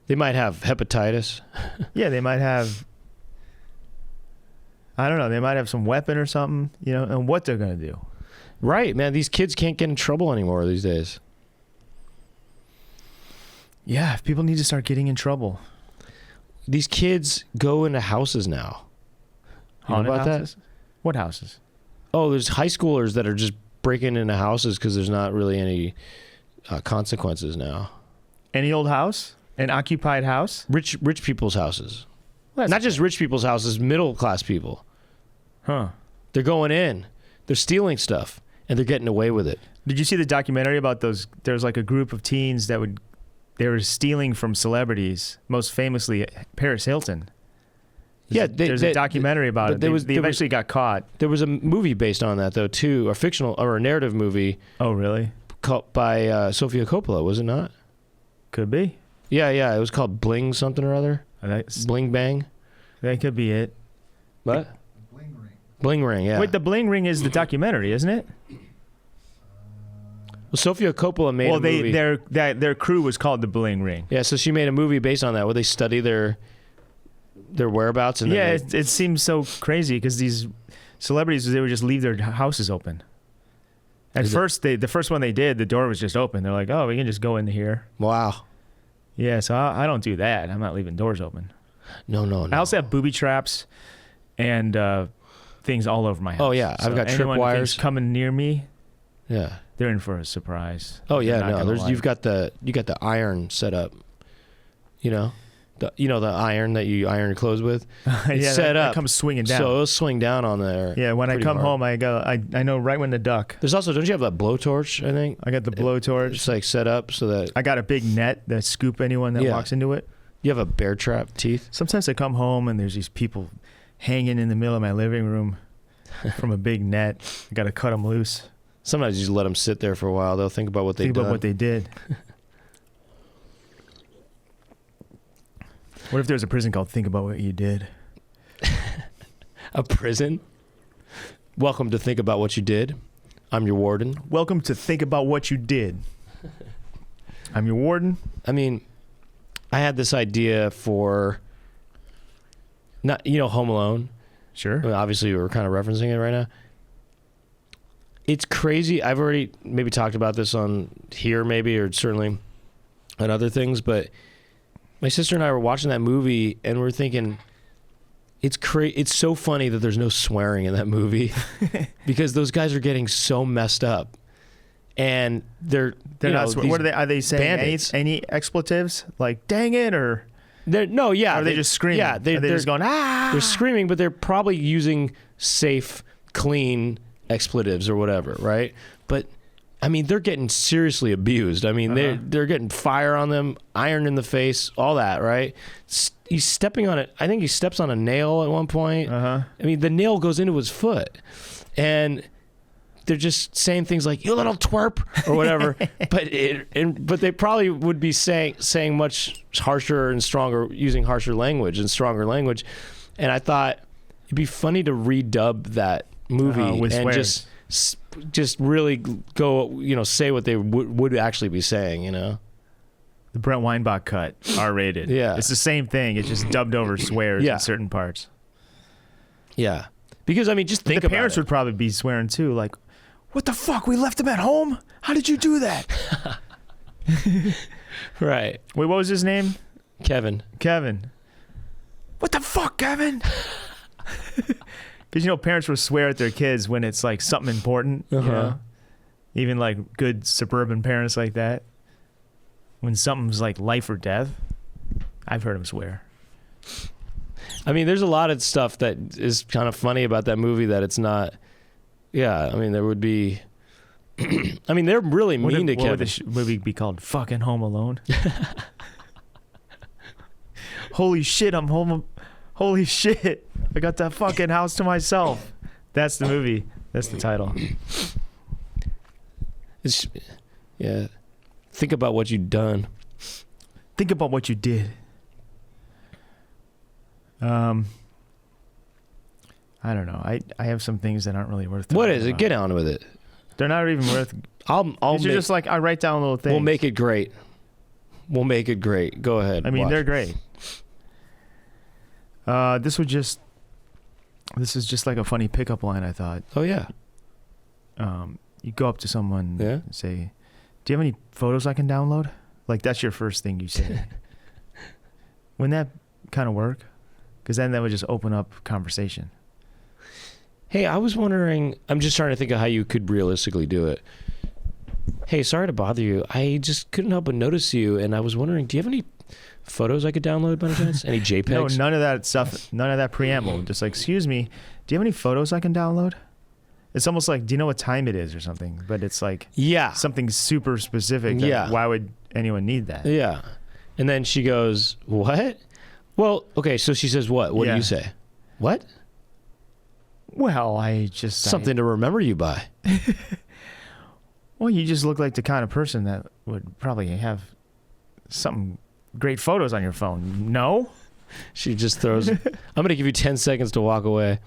Speaker 2: hepatitis.
Speaker 1: Yeah, they might have. I don't know. They might have some weapon or something. You know, and what they're gonna do.
Speaker 2: Right, man. These kids can't get in trouble anymore these days.
Speaker 1: Yeah, people need to start getting in trouble.
Speaker 2: These kids go into houses now. You know about
Speaker 1: houses? That? What houses?
Speaker 2: Oh, there's high schoolers that are just breaking into houses because there's not really any consequences now.
Speaker 1: Any old house? An occupied house?
Speaker 2: Rich people's houses.
Speaker 1: Well,
Speaker 2: not just rich people's houses, middle class people.
Speaker 1: Huh.
Speaker 2: They're going in. They're stealing stuff, and they're getting away with it.
Speaker 1: Did you see the documentary about those? There's like a group of teens they were stealing from celebrities, most famously Paris Hilton. There's a documentary about it. They eventually got caught.
Speaker 2: There was a movie based on that though too, a fictional or a narrative movie.
Speaker 1: Oh really?
Speaker 2: Called by Sofia Coppola, was it not?
Speaker 1: Could be.
Speaker 2: Yeah. It was called Bling something or other. Bling Bang.
Speaker 1: That could be it.
Speaker 2: What? Bling Ring. Yeah.
Speaker 1: Wait, the Bling Ring is the documentary, isn't it?
Speaker 2: Well, Sofia Coppola made a movie.
Speaker 1: Their crew was called the Bling Ring.
Speaker 2: Yeah, so she made a movie based on that where they study their whereabouts. And
Speaker 1: it seems so crazy because these celebrities, they would just leave their houses open. The first one they did, the door was just open. They're like, oh, we can just go in here.
Speaker 2: Wow.
Speaker 1: Yeah, so I don't do that. I'm not leaving doors open.
Speaker 2: No.
Speaker 1: I also have booby traps and things all over my house.
Speaker 2: Oh yeah, I've got tripwires
Speaker 1: coming near me.
Speaker 2: Yeah,
Speaker 1: they're in for a surprise.
Speaker 2: Oh yeah, no. You've got the iron set up. You know the iron that you iron your clothes with. It's set up.
Speaker 1: It comes swinging down.
Speaker 2: So it'll swing down on there.
Speaker 1: Yeah, when I come home, I go. I know right when to duck.
Speaker 2: There's also, don't you have that blowtorch? I think
Speaker 1: I got the blowtorch.
Speaker 2: It's like set up so that
Speaker 1: I got a big net that scoop anyone that walks into it.
Speaker 2: You have a bear trap teeth.
Speaker 1: Sometimes I come home and there's these people hanging in the middle of my living room from a big net. I got to cut them loose.
Speaker 2: Sometimes you just let them sit there for a while. They'll think about what they did.
Speaker 1: What they did. What if there's a prison called Think About What You Did?
Speaker 2: A prison? Welcome to Think About What You Did. I'm your warden.
Speaker 1: Welcome to Think About What You Did. I'm your warden.
Speaker 2: I mean, I had this idea for Home Alone.
Speaker 1: Sure.
Speaker 2: I mean, obviously, we're kind of referencing it right now. It's crazy. I've already maybe talked about this on here, maybe, or certainly on other things, but my sister and I were watching that movie, and we're thinking, it's so funny that there's no swearing in that movie because those guys are getting so messed up, and they're not.
Speaker 1: What are they saying?
Speaker 2: Bandits.
Speaker 1: Any expletives like "dang it" or
Speaker 2: No, yeah.
Speaker 1: Or are they just screaming?
Speaker 2: Yeah,
Speaker 1: they're just going, ah!
Speaker 2: They're screaming, but they're probably using safe, clean expletives or whatever, right? But I mean, they're getting seriously abused. I mean, they're getting fire on them, iron in the face, all that, right? He's stepping on it. I think he steps on a nail at one point. I mean, the nail goes into his foot, and they're just saying things like "you little twerp" or whatever. but they probably would be saying much harsher and stronger, using harsher language and stronger language. And I thought it'd be funny to redub that movie
Speaker 1: with
Speaker 2: and
Speaker 1: swears.
Speaker 2: just really go, say what they would actually be saying,
Speaker 1: The Brent Weinbach cut, R-rated.
Speaker 2: Yeah.
Speaker 1: It's the same thing. It's just dubbed over swears
Speaker 2: Yeah.
Speaker 1: in certain parts.
Speaker 2: Yeah. Because, I mean, just think
Speaker 1: the
Speaker 2: about
Speaker 1: parents
Speaker 2: it.
Speaker 1: would probably be swearing too, like, what the fuck? We left him at home? How did you do that?
Speaker 2: Right.
Speaker 1: Wait, what was his name?
Speaker 2: Kevin.
Speaker 1: What the fuck, Kevin? Because, parents will swear at their kids when it's like something important, Even like good suburban parents like that. When something's like life or death, I've heard them swear.
Speaker 2: I mean, there's a lot of stuff that is kind of funny about that movie that it's not. Yeah, I mean, there would be. I mean, they're really mean to Kevin.
Speaker 1: What would the movie be called? Fucking Home Alone? Holy shit, I'm home. Holy shit, I got that fucking house to myself. That's the movie. That's the title.
Speaker 2: Yeah. Think about what you've done.
Speaker 1: Think about what you did. I don't know. I have some things that aren't really worth talking
Speaker 2: What is it?
Speaker 1: about.
Speaker 2: Get on with it.
Speaker 1: They're not even worth.
Speaker 2: I'll
Speaker 1: just like I write down little things.
Speaker 2: We'll make it great. Go ahead.
Speaker 1: I mean,
Speaker 2: watch.
Speaker 1: they're great. This is just like a funny pickup line, I thought.
Speaker 2: Oh yeah.
Speaker 1: You go up to someone
Speaker 2: Yeah.
Speaker 1: and say, "Do you have any photos I can download?" Like that's your first thing you say. Wouldn't that kind of work? Because then that would just open up conversation.
Speaker 2: Hey, I was wondering. I'm just trying to think of how you could realistically do it. Hey, sorry to bother you. I just couldn't help but notice you, and I was wondering, do you have any photos I could download by any chance? Any JPEGs?
Speaker 1: No, none of that stuff. None of that preamble. Just like, excuse me, do you have any photos I can download? It's almost like, do you know what time it is or something? But it's like something super specific.
Speaker 2: Yeah.
Speaker 1: Why would anyone need that?
Speaker 2: Yeah. And then she goes, what? Well, okay, so she says what? What do you say? What?
Speaker 1: Well, I just...
Speaker 2: Something to remember you by.
Speaker 1: Well, you just look like the kind of person that would probably have some great photos on your phone. No?
Speaker 2: She just throws... I'm going to give you 10 seconds to walk away.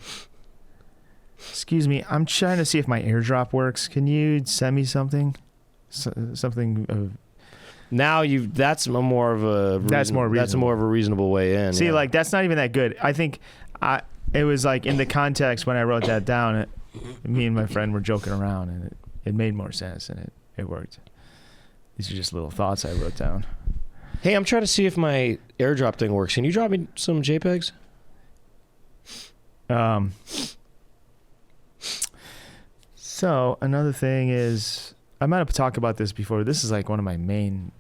Speaker 1: Excuse me, I'm trying to see if my AirDrop works. Can you send me something? Something...
Speaker 2: Now that's more of a reasonable way in.
Speaker 1: See, like that's not even that good. I think it was like in the context when I wrote that down. Me and my friend were joking around, and it made more sense, and it worked. These are just little thoughts I wrote down.
Speaker 2: Hey, I'm trying to see if my AirDrop thing works. Can you drop me some JPEGs?
Speaker 1: So another thing is, I might have talked about this before. This is like one of my main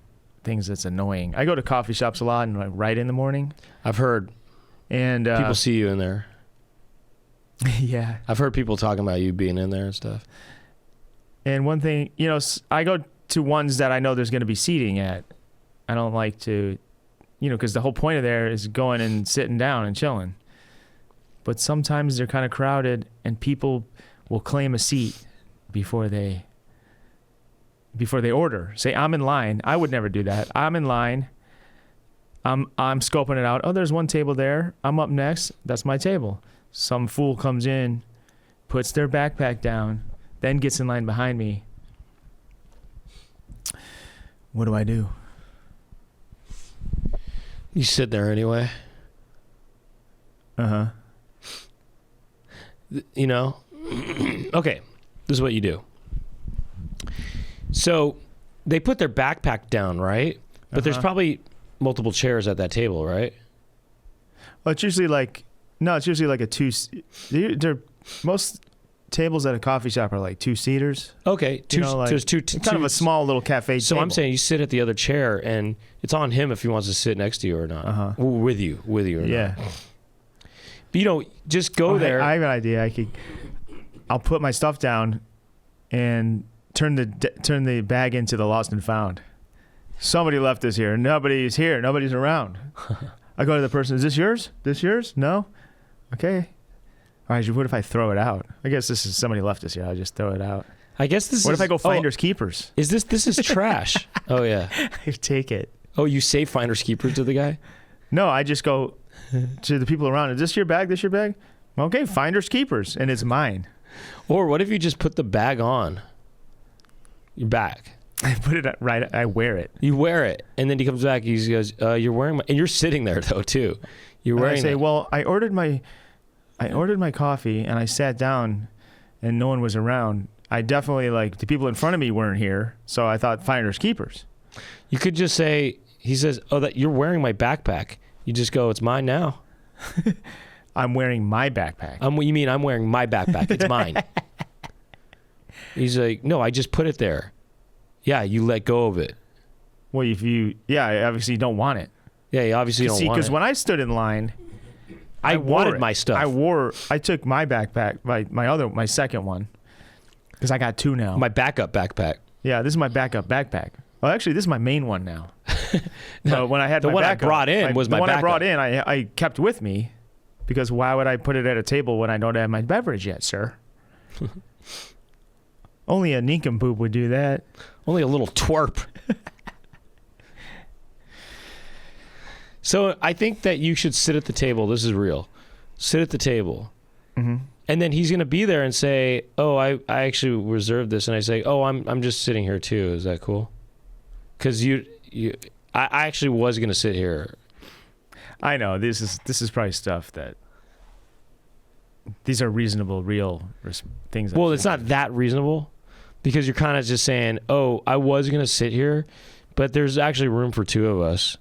Speaker 1: things that's annoying. I go to coffee shops a lot and like write in the morning.
Speaker 2: I've heard.
Speaker 1: And
Speaker 2: people see you in there.
Speaker 1: Yeah.
Speaker 2: I've heard people talking about you being in there and stuff.
Speaker 1: And one thing, I go to ones that I know there's going to be seating at. I don't like to, because the whole point of there is going and sitting down and chilling. But sometimes they're kind of crowded and people will claim a seat before they order. Say, I'm in line. I would never do that. I'm in line. I'm scoping it out. Oh, there's one table there. I'm up next. That's my table. Some fool comes in, puts their backpack down, then gets in line behind me. What do I do?
Speaker 2: You sit there anyway.
Speaker 1: Uh-huh.
Speaker 2: Okay, this is what you do. So they put their backpack down, right? But there's probably multiple chairs at that table, right?
Speaker 1: Well, it's usually like a two. They're most tables at a coffee shop are like 2-seaters.
Speaker 2: Okay, there's two.
Speaker 1: Kind of a small little cafe
Speaker 2: So
Speaker 1: table.
Speaker 2: I'm saying you sit at the other chair, and it's on him if he wants to sit next to you or not. With you or not. But, just go there.
Speaker 1: I have an idea. I'll put my stuff down and turn the bag into the lost and found. Somebody left this here. Nobody's here. Nobody's around. I go to the person. Is this yours? This yours? No? Okay. All right. What if I throw it out? I guess this is somebody left this here. I just throw it out.
Speaker 2: I guess this
Speaker 1: What if I go finders keepers?
Speaker 2: This is trash. Oh, yeah.
Speaker 1: I take it.
Speaker 2: Oh, you say finders keepers to the guy?
Speaker 1: No, I just go to the people around. Is this your bag? This your bag? Okay, finders keepers. And it's mine.
Speaker 2: Or what if you just put the bag on your back?
Speaker 1: I put it right. I wear it.
Speaker 2: You wear it, and then he comes back. He goes, "You're wearing my," and you're sitting there though too. You're wearing.
Speaker 1: I say, "Well, I ordered my coffee, and I sat down, and no one was around. I definitely the people in front of me weren't here, so I thought finders keepers."
Speaker 2: You could just say, "He says, oh, that you're wearing my backpack." You just go, "It's mine now."
Speaker 1: I'm wearing my backpack.
Speaker 2: You mean I'm wearing my backpack? It's mine. He's like, "No, I just put it there." Yeah, you let go of it.
Speaker 1: Well, obviously you don't want it.
Speaker 2: Yeah, you obviously don't want it.
Speaker 1: Because when I stood in line,
Speaker 2: I wanted my stuff.
Speaker 1: I took my backpack, my second one, because I got two now.
Speaker 2: My backup backpack.
Speaker 1: Yeah, this is my backup backpack. Well, actually, this is my main one now.
Speaker 2: No,
Speaker 1: when I had
Speaker 2: the
Speaker 1: my
Speaker 2: one
Speaker 1: backup,
Speaker 2: I brought in was my
Speaker 1: the one
Speaker 2: backup.
Speaker 1: I brought in. I kept with me, because why would I put it at a table when I don't have my beverage yet, sir? Only a nincompoop would do that.
Speaker 2: Only a little twerp. So I think that you should sit at the table. This is real. Sit at the table.
Speaker 1: Mm-hmm.
Speaker 2: And then he's going to be there and say, "Oh, I actually reserved this." And I say, "Oh, I'm just sitting here too. Is that cool?" Because I actually was going to sit here.
Speaker 1: I know this is probably stuff that these are reasonable, real things.
Speaker 2: Well, it's not that reasonable, because you're kind of just saying, "Oh, I was going to sit here, but there's actually room for two of us."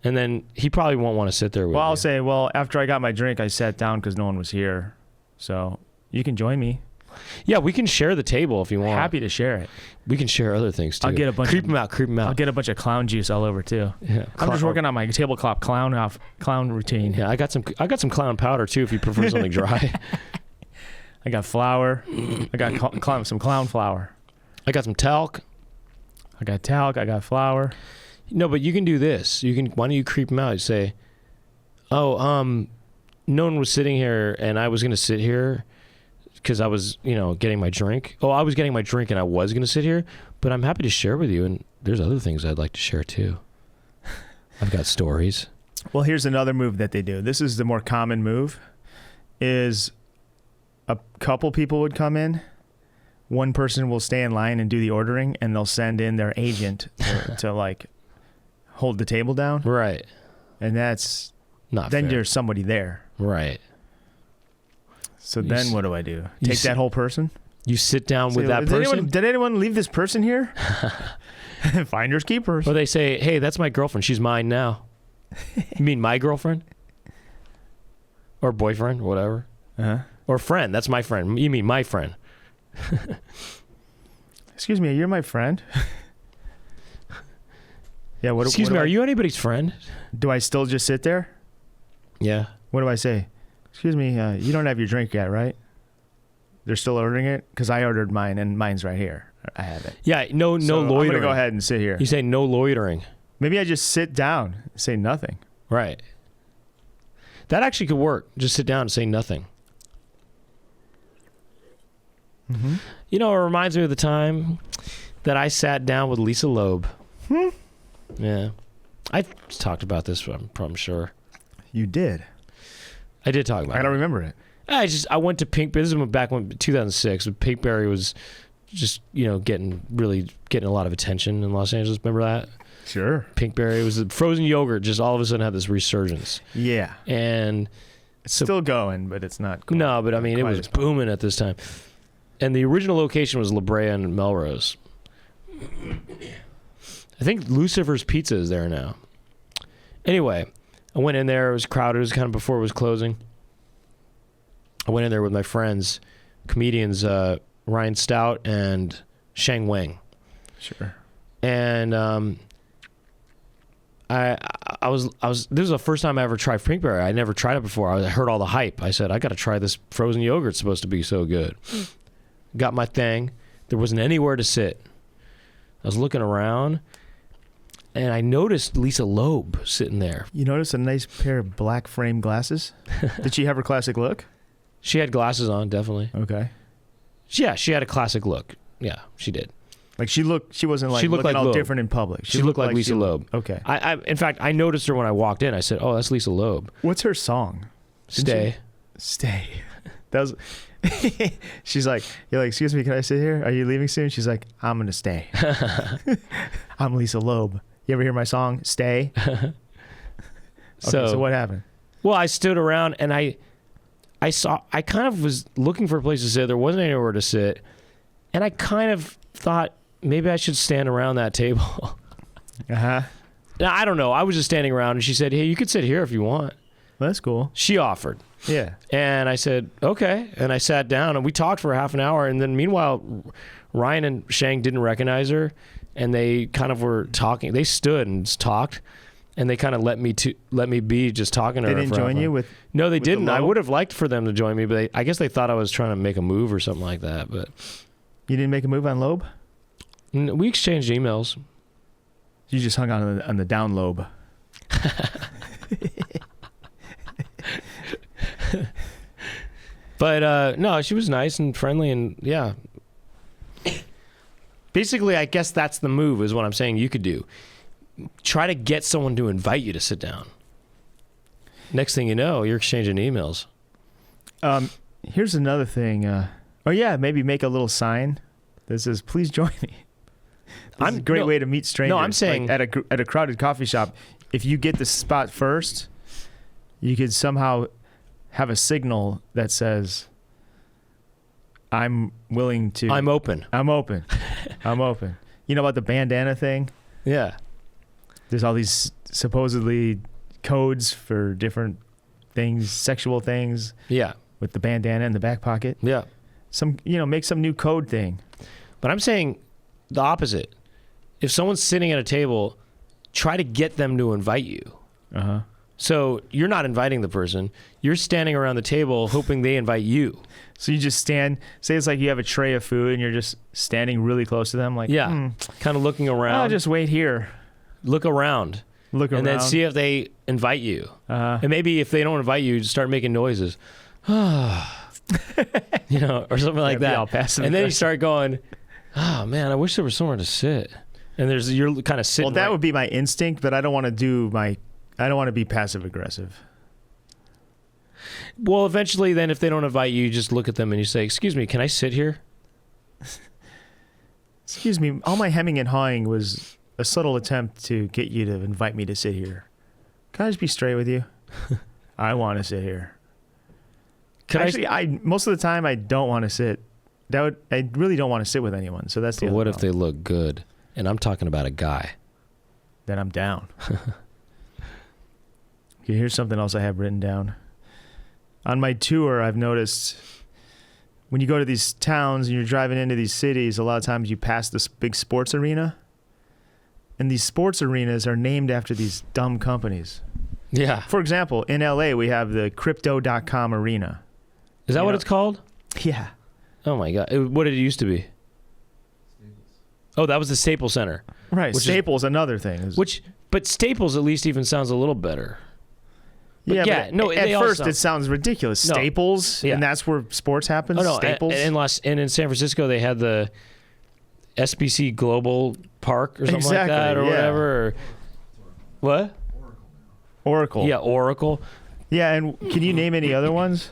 Speaker 2: And then he probably won't want to sit there with you.
Speaker 1: Well, I'll say, after I got my drink, I sat down because no one was here. So you can join me.
Speaker 2: Yeah, we can share the table if you want.
Speaker 1: Happy to share it.
Speaker 2: We can share other things too.
Speaker 1: I'll get a bunch.
Speaker 2: Creep them out.
Speaker 1: I'll get a bunch of clown juice all over too.
Speaker 2: Yeah,
Speaker 1: I'm just working on my tablecloth clown routine.
Speaker 2: Yeah, I got some clown powder too if you prefer something dry.
Speaker 1: I got flour. I got some clown flour.
Speaker 2: I got some talc.
Speaker 1: I got talc. I got flour.
Speaker 2: No, but you can do this. Why don't you creep them out? You say, "Oh, no one was sitting here, and I was going to sit here because I was, getting my drink. Oh, I was getting my drink, and I was going to sit here, but I'm happy to share with you, and there's other things I'd like to share too. I've got stories."
Speaker 1: Well, here's another move that they do. This is the more common move. Is a couple people would come in. One person will stay in line and do the ordering, and they'll send in their agent to hold the table down.
Speaker 2: Right.
Speaker 1: And that's
Speaker 2: not
Speaker 1: then
Speaker 2: fair.
Speaker 1: there's somebody there.
Speaker 2: Right.
Speaker 1: So then what do I do? Take that whole person?
Speaker 2: You sit down with that person?
Speaker 1: Did anyone leave this person here? Finders keepers.
Speaker 2: Or they say, "Hey, that's my girlfriend. She's mine now." You mean my girlfriend? Or boyfriend, whatever.
Speaker 1: Uh-huh.
Speaker 2: Or friend. That's my friend. You mean my friend.
Speaker 1: Excuse me, you're my friend? Yeah.
Speaker 2: Excuse me, are you anybody's friend?
Speaker 1: Do I still just sit there?
Speaker 2: Yeah.
Speaker 1: What do I say? Excuse me, you don't have your drink yet, right? They're still ordering it? Because I ordered mine, and mine's right here. I have it.
Speaker 2: Yeah, no loitering.
Speaker 1: I'm going to go ahead and sit here.
Speaker 2: You say no loitering.
Speaker 1: Maybe I just sit down and say nothing.
Speaker 2: Right. That actually could work. Just sit down and say nothing.
Speaker 1: Mm-hmm.
Speaker 2: It reminds me of the time that I sat down with Lisa Loeb. Yeah. I talked about this, I'm sure.
Speaker 1: You did?
Speaker 2: I did talk about it.
Speaker 1: I don't remember it.
Speaker 2: I went to Pink. This was back when 2006. When Pinkberry was just getting a lot of attention in Los Angeles. Remember that?
Speaker 1: Sure.
Speaker 2: Pinkberry was frozen yogurt. Just all of a sudden had this resurgence.
Speaker 1: Yeah.
Speaker 2: And
Speaker 1: it's still going, but it's not.
Speaker 2: No, but I mean it was booming at this time. And the original location was La Brea and Melrose. I think Lucifer's Pizza is there now. Anyway, I went in there. It was crowded. It was kind of before it was closing. I went in there with my friends. comedians, Ryan Stout and Shang Wang.
Speaker 1: Sure.
Speaker 2: And I was this was the first time I ever tried Pinkberry. I never tried it before. I heard all the hype. I said, I got to try this frozen yogurt. It's supposed to be so good. Got my thing. There wasn't anywhere to sit. I was looking around, and I noticed Lisa Loeb sitting there.
Speaker 1: You notice a nice pair of black frame glasses? Did she have her classic look?
Speaker 2: She had glasses on, definitely.
Speaker 1: Okay.
Speaker 2: Yeah, she had a classic look. Yeah, she did.
Speaker 1: Like she wasn't like
Speaker 2: She looked
Speaker 1: looking
Speaker 2: like
Speaker 1: all
Speaker 2: Loeb.
Speaker 1: different in public.
Speaker 2: She looked like Lisa Loeb.
Speaker 1: Okay.
Speaker 2: In fact, I noticed her when I walked in. I said, "Oh, that's Lisa Loeb."
Speaker 1: What's her song?
Speaker 2: Stay.
Speaker 1: Stay. That was. She's like, you're like, excuse me, can I sit here? Are you leaving soon? She's like, I'm gonna stay. I'm Lisa Loeb. You ever hear my song, Stay? Okay, so what happened?
Speaker 2: Well, I stood around and I kind of was looking for a place to sit. There wasn't anywhere to sit, and I kind of thought maybe I should stand around that table.
Speaker 1: Now,
Speaker 2: I don't know. I was just standing around, and she said, "Hey, you could sit here if you want."
Speaker 1: Well, that's cool.
Speaker 2: She offered.
Speaker 1: Yeah.
Speaker 2: And I said, okay. And I sat down and we talked for half an hour. And then meanwhile, Ryan and Shang didn't recognize her. And they kind of were talking. They stood and talked. And they kind of let me be just talking to her.
Speaker 1: They didn't join you with?
Speaker 2: No, they
Speaker 1: with
Speaker 2: didn't.
Speaker 1: the
Speaker 2: I
Speaker 1: low?
Speaker 2: would have liked for them to join me. But I guess they thought I was trying to make a move or something like that. But
Speaker 1: You didn't make a move on Loeb?
Speaker 2: we exchanged emails.
Speaker 1: You just hung on the down lobe.
Speaker 2: But no, she was nice and friendly, and yeah. Basically, I guess that's the move, is what I'm saying you could do. Try to get someone to invite you to sit down. Next thing you know, you're exchanging emails.
Speaker 1: Here's another thing. Maybe make a little sign that says, please join me. This is a great way to meet strangers.
Speaker 2: No, I'm saying...
Speaker 1: Like at a crowded coffee shop, if you get the spot first, you could somehow have a signal that says, I'm willing to...
Speaker 2: I'm open.
Speaker 1: I'm open. I'm open. You know about the bandana thing?
Speaker 2: Yeah.
Speaker 1: There's all these supposedly codes for different things, sexual things.
Speaker 2: Yeah.
Speaker 1: With the bandana in the back pocket.
Speaker 2: Yeah.
Speaker 1: Make some new code thing.
Speaker 2: But I'm saying the opposite. If someone's sitting at a table, try to get them to invite you.
Speaker 1: Uh-huh.
Speaker 2: So you're not inviting the person. You're standing around the table hoping they invite you.
Speaker 1: So you just stand, say it's like you have a tray of food and you're just standing really close to them. Like,
Speaker 2: kind of looking around.
Speaker 1: I'll just wait here.
Speaker 2: Look around. And then see if they invite you. And maybe if they don't invite you, just start making noises. Or something like that.
Speaker 1: All passive
Speaker 2: and then you start going, oh man, I wish there was somewhere to sit. And you're kind of sitting.
Speaker 1: Well, that would be my instinct, but I don't want to be passive aggressive.
Speaker 2: Well, eventually then if they don't invite you, you just look at them and you say, excuse me, can I sit here?
Speaker 1: Excuse me, all my hemming and hawing was a subtle attempt to get you to invite me to sit here. Can I just be straight with you? I want to sit here. Most of the time I don't want to sit. I really don't want to sit with anyone. So that's the.
Speaker 2: But what if they look good? And I'm talking about a guy.
Speaker 1: Then I'm down. Okay, here's something else I have written down. On my tour, I've noticed when you go to these towns and you're driving into these cities, a lot of times you pass this big sports arena. And these sports arenas are named after these dumb companies.
Speaker 2: Yeah.
Speaker 1: For example, in LA, we have the Crypto.com Arena.
Speaker 2: Is that what it's called?
Speaker 1: Yeah.
Speaker 2: Oh my God. What did it used to be? Oh, that was the Staples Center.
Speaker 1: Right. Staples, another thing.
Speaker 2: But Staples at least even sounds a little better. But
Speaker 1: at first it sounds ridiculous. No. Staples, and that's where sports happens.
Speaker 2: Oh, no,
Speaker 1: Staples.
Speaker 2: And in San Francisco they had the SBC Global Park or something like that, or whatever. Or, what?
Speaker 1: Oracle.
Speaker 2: Yeah, Oracle.
Speaker 1: Yeah, and can you name any other ones?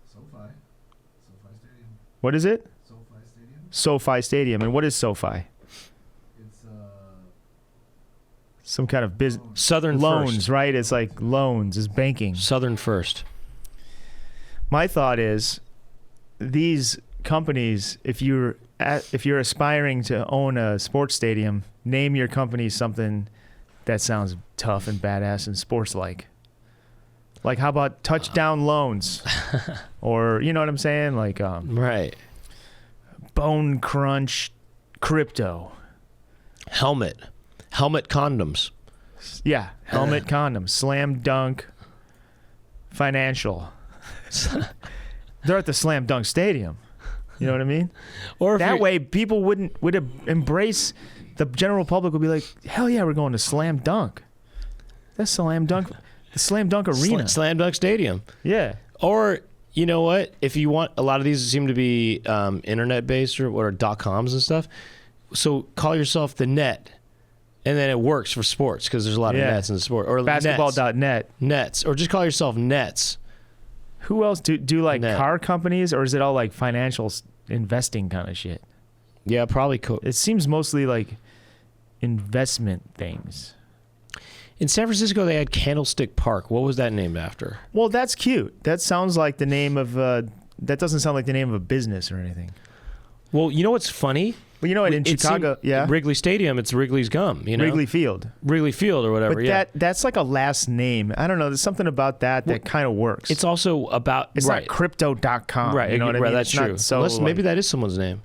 Speaker 3: SoFi Stadium.
Speaker 1: What is it?
Speaker 3: SoFi Stadium.
Speaker 1: SoFi Stadium. And what is SoFi?
Speaker 3: It's
Speaker 1: some kind of business.
Speaker 2: Southern
Speaker 1: loans,
Speaker 2: First.
Speaker 1: Right? It's like loans, is banking.
Speaker 2: Southern First.
Speaker 1: My thought is, these companies, if you're aspiring to own a sports stadium, name your company something that sounds tough and badass and sports-like. Like, how about touchdown loans? Or, you know what I'm saying? Like,
Speaker 2: Right.
Speaker 1: Bone Crunch Crypto.
Speaker 2: Helmet condoms.
Speaker 1: Yeah, helmet condoms. Slam Dunk Financial. They're at the Slam Dunk Stadium. You know what I mean?
Speaker 2: Or if
Speaker 1: That
Speaker 2: you're-
Speaker 1: way, people would embrace. The general public would be like, hell yeah, we're going to Slam Dunk. That's Slam Dunk, the Slam Dunk Arena.
Speaker 2: Slam Dunk Stadium.
Speaker 1: Yeah.
Speaker 2: Or you know what? If you want, a lot of these seem to be internet based or .coms and stuff. So call yourself the Net, and then it works for sports because there's a lot of
Speaker 1: Yeah.
Speaker 2: nets in the sport. Or
Speaker 1: Basketball.net.
Speaker 2: Nets, or just call yourself Nets.
Speaker 1: Who else do like
Speaker 2: Net.
Speaker 1: car companies, or is it all like financial investing kind of shit?
Speaker 2: Yeah, probably.
Speaker 1: It seems mostly like investment things.
Speaker 2: In San Francisco, they had Candlestick Park. What was that named after?
Speaker 1: Well, that's cute. That sounds like the name of. That doesn't sound like the name of a business or anything.
Speaker 2: Well, you know what's funny?
Speaker 1: Well, you know what? In Chicago, yeah,
Speaker 2: Wrigley Stadium, it's Wrigley's gum. You know,
Speaker 1: Wrigley Field.
Speaker 2: Wrigley Field or whatever.
Speaker 1: But
Speaker 2: yeah,
Speaker 1: that's like a last name. I don't know. There's something about that kind of works.
Speaker 2: it's also about
Speaker 1: It's
Speaker 2: right,
Speaker 1: not crypto.com.
Speaker 2: right.
Speaker 1: You know what I
Speaker 2: right,
Speaker 1: mean?
Speaker 2: That's
Speaker 1: It's
Speaker 2: true.
Speaker 1: not so
Speaker 2: Unless maybe
Speaker 1: like-
Speaker 2: that is someone's name.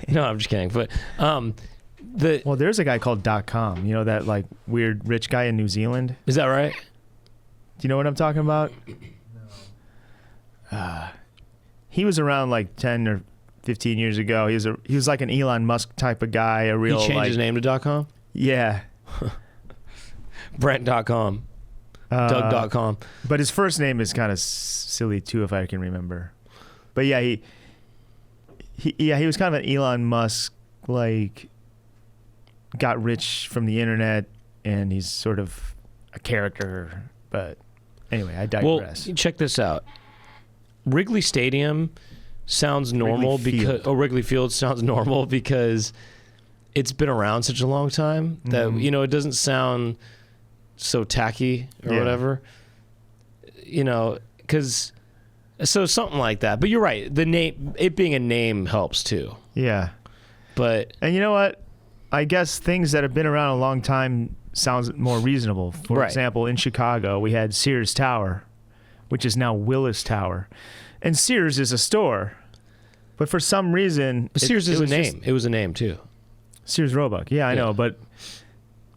Speaker 2: No, I'm just kidding. But
Speaker 1: Well, there's a guy called .com. You know that like weird rich guy in New Zealand.
Speaker 2: is that right?
Speaker 1: Do you know what I'm talking about?
Speaker 3: No.
Speaker 1: He was around like 10 or 15 years ago. He was like an Elon Musk type of guy. A real
Speaker 2: He changed
Speaker 1: like
Speaker 2: his name to .com.
Speaker 1: yeah.
Speaker 2: Brent.com. Doug.com.
Speaker 1: But his first name is kind of silly too, if I can remember. But yeah, he was kind of an Elon Musk, like got rich from the internet, and he's sort of a character. But anyway, I digress.
Speaker 2: Well, check this out. Wrigley Stadium sounds normal Wrigley Field sounds normal because it's been around such a long time that it doesn't sound so tacky or whatever. Because so something like that. But you're right. The name, it being a name, helps too.
Speaker 1: Yeah.
Speaker 2: But
Speaker 1: And you know what? I guess things that have been around a long time sounds more reasonable. For
Speaker 2: Right.
Speaker 1: example, in Chicago, we had Sears Tower, which is now Willis Tower. And Sears is a store. But for some reason...
Speaker 2: Sears is a
Speaker 1: was just-
Speaker 2: name. It was a name too.
Speaker 1: Sears Roebuck. Yeah, I know. But